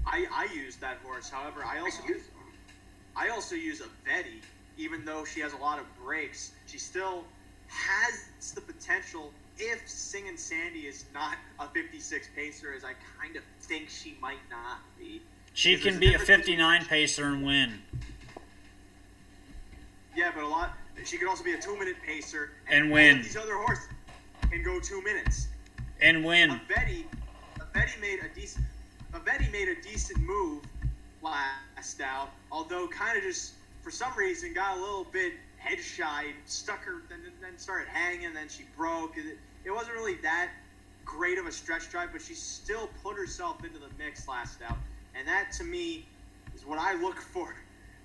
I use that horse. However, I also use a Betty. Even though she has a lot of breaks, she still has the potential, if Singin' Sandy is not a 56 pacer, as I kind of think she might not be. She can be a 59 pacer and win. Yeah, but she could also be a 2-minute pacer and win. These other horses can go 2 minutes and win. A Betty made a decent move last out, although kind of just for some reason got a little bit head shy, stuck her, and then started hanging, and then she broke. It wasn't really that great of a stretch drive, but she still put herself into the mix last out, and that to me is what I look for,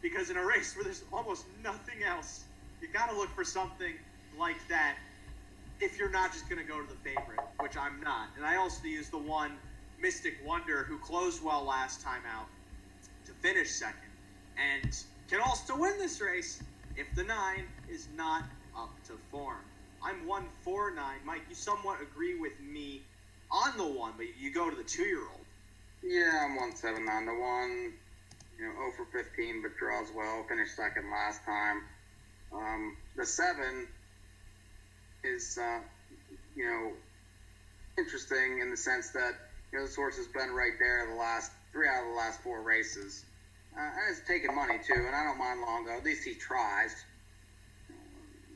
because in a race where there's almost nothing else, you got to look for something like that if you're not just going to go to the favorite, which I'm not. And I also use the 1 Mystic Wonder, who closed well last time out, to finish second, and can also win this race if the 9 is not up to form. I'm 1-4-9. Mike, you somewhat agree with me on the 1, but you go to the 2-year-old. Yeah, I'm 1-7-9. The 1, 0 for 15, but draws well. Finished second last time. The 7 is, interesting in the sense that, this horse has been right there the last 3 out of the last 4 races. And it's taken money, too, and I don't mind Longo. At least he tries.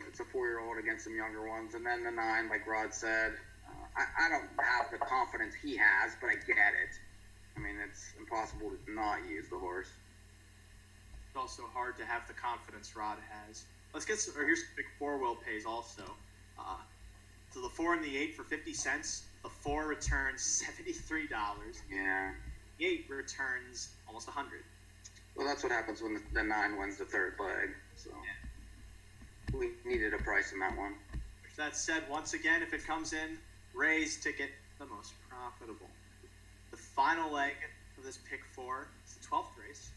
It's a 4-year-old against some younger ones. And then the 9, like Rod said, I don't have the confidence he has, but I get it. I mean, it's impossible to not use the horse. also hard to have the confidence Rod has. Let's get some, or here's some big four-wheel pays also. So the 4 and the 8 for 50 cents. The 4 returns $73. Yeah. The 8 returns almost 100. Well, that's what happens when the 9 wins the third leg. So we needed a price in that one. That said, once again, if it comes in, Ray's ticket the most profitable. The final leg of this pick 4 is the 12th race.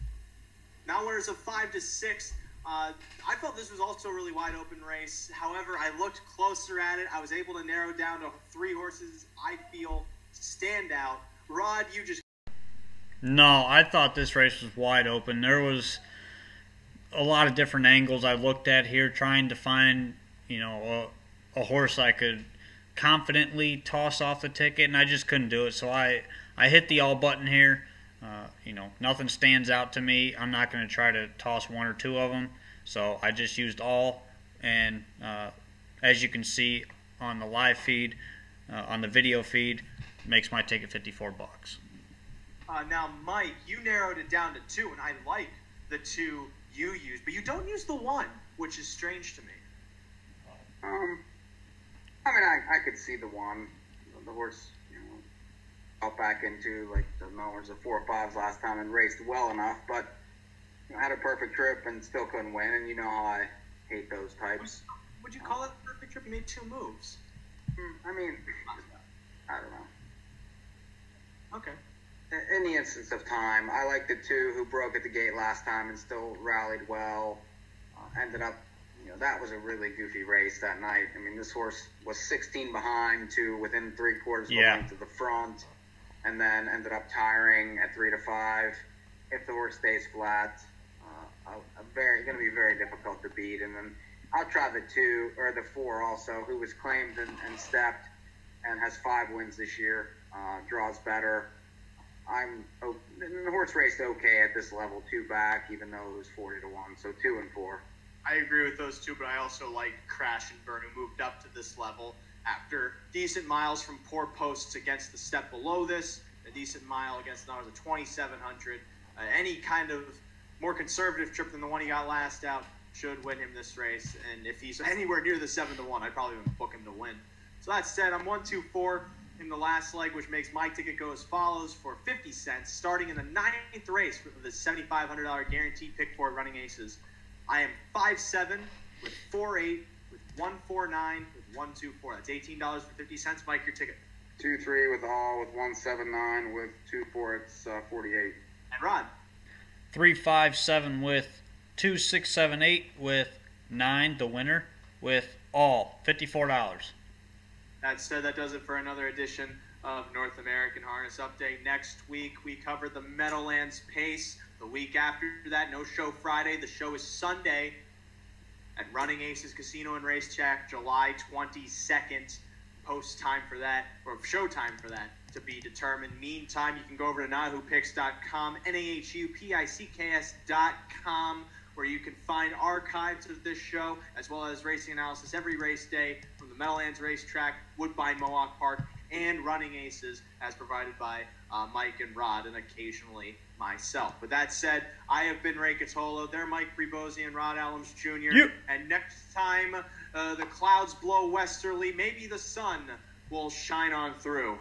Now winners of 5 to 6. I felt this was also a really wide open race. However, I looked closer at it. I was able to narrow down to 3 horses I feel stand out. Rod, you just... No, I thought this race was wide open. There was a lot of different angles I looked at here trying to find, a horse I could confidently toss off the ticket, and I just couldn't do it. So I hit the all button here. Nothing stands out to me. I'm not going to try to toss 1 or 2 of them. So I just used all, and as you can see on the live feed, on the video feed, makes my ticket $54. Now, Mike, you narrowed it down to 2, and I like the 2 you used, but you don't use the 1, which is strange to me. I could see the 1. The horse, got back into like the numbers of 4 or 5s last time and raced well enough, but had a perfect trip and still couldn't win. And you know how I hate those types. Would you call it a perfect trip? You made 2 moves. I don't know. Okay. In the instance of time, I like the 2 who broke at the gate last time and still rallied well. Ended up, that was a really goofy race that night. This horse was 16 behind to within 3/4 of the length of the front, and then ended up tiring at 3 to 5. If the horse stays flat, going to be very difficult to beat. And then I'll try the 2 or the 4 also, who was claimed and stepped and has 5 wins this year. Draws better. The horse raced okay at this level, 2 back, even though it was 40 to 1. So 2 and 4. I agree with those 2, but I also like Crash and Burn, who moved up to this level after decent miles from poor posts against the step below this, a decent mile against the 2,700. Any kind of more conservative trip than the one he got last out should win him this race. And if he's anywhere near the 7 to 1, I'd probably even book him to win. So that said, I'm 1-2-4 in the last leg, which makes my ticket go as follows for 50 cents, starting in the 9th race for the $7,500 guaranteed pick 4 running aces. I am 5-7 with 4-8 with 1-4-9 with 1-2-4. That's $18 for 50 cents. Mike, your ticket. 2-3 with all with 1-7-9 with 2-4. It's 48. And Rod. 3-5-7 with 2-6-7-8 with 9, the winner, with all $54. That does it for another edition of North American Harness Update. Next week, we cover the Meadowlands Pace. The week after that, no show Friday. The show is Sunday at Running Aces Casino and Racetrack, July 22nd. Post time for that, or show time for that, to be determined. Meantime, you can go over to NAHUPicks.com, NAHUPICKS.com, where you can find archives of this show, as well as racing analysis every race day from the Meadowlands Racetrack, Woodbine Mohawk Park, and Running Aces, as provided by Mike and Rod, and occasionally myself. With that said, I have been Ray Catolo. They're Mike Rebosi and Rod Allums Jr. Yep. And next time the clouds blow westerly, maybe the sun will shine on through.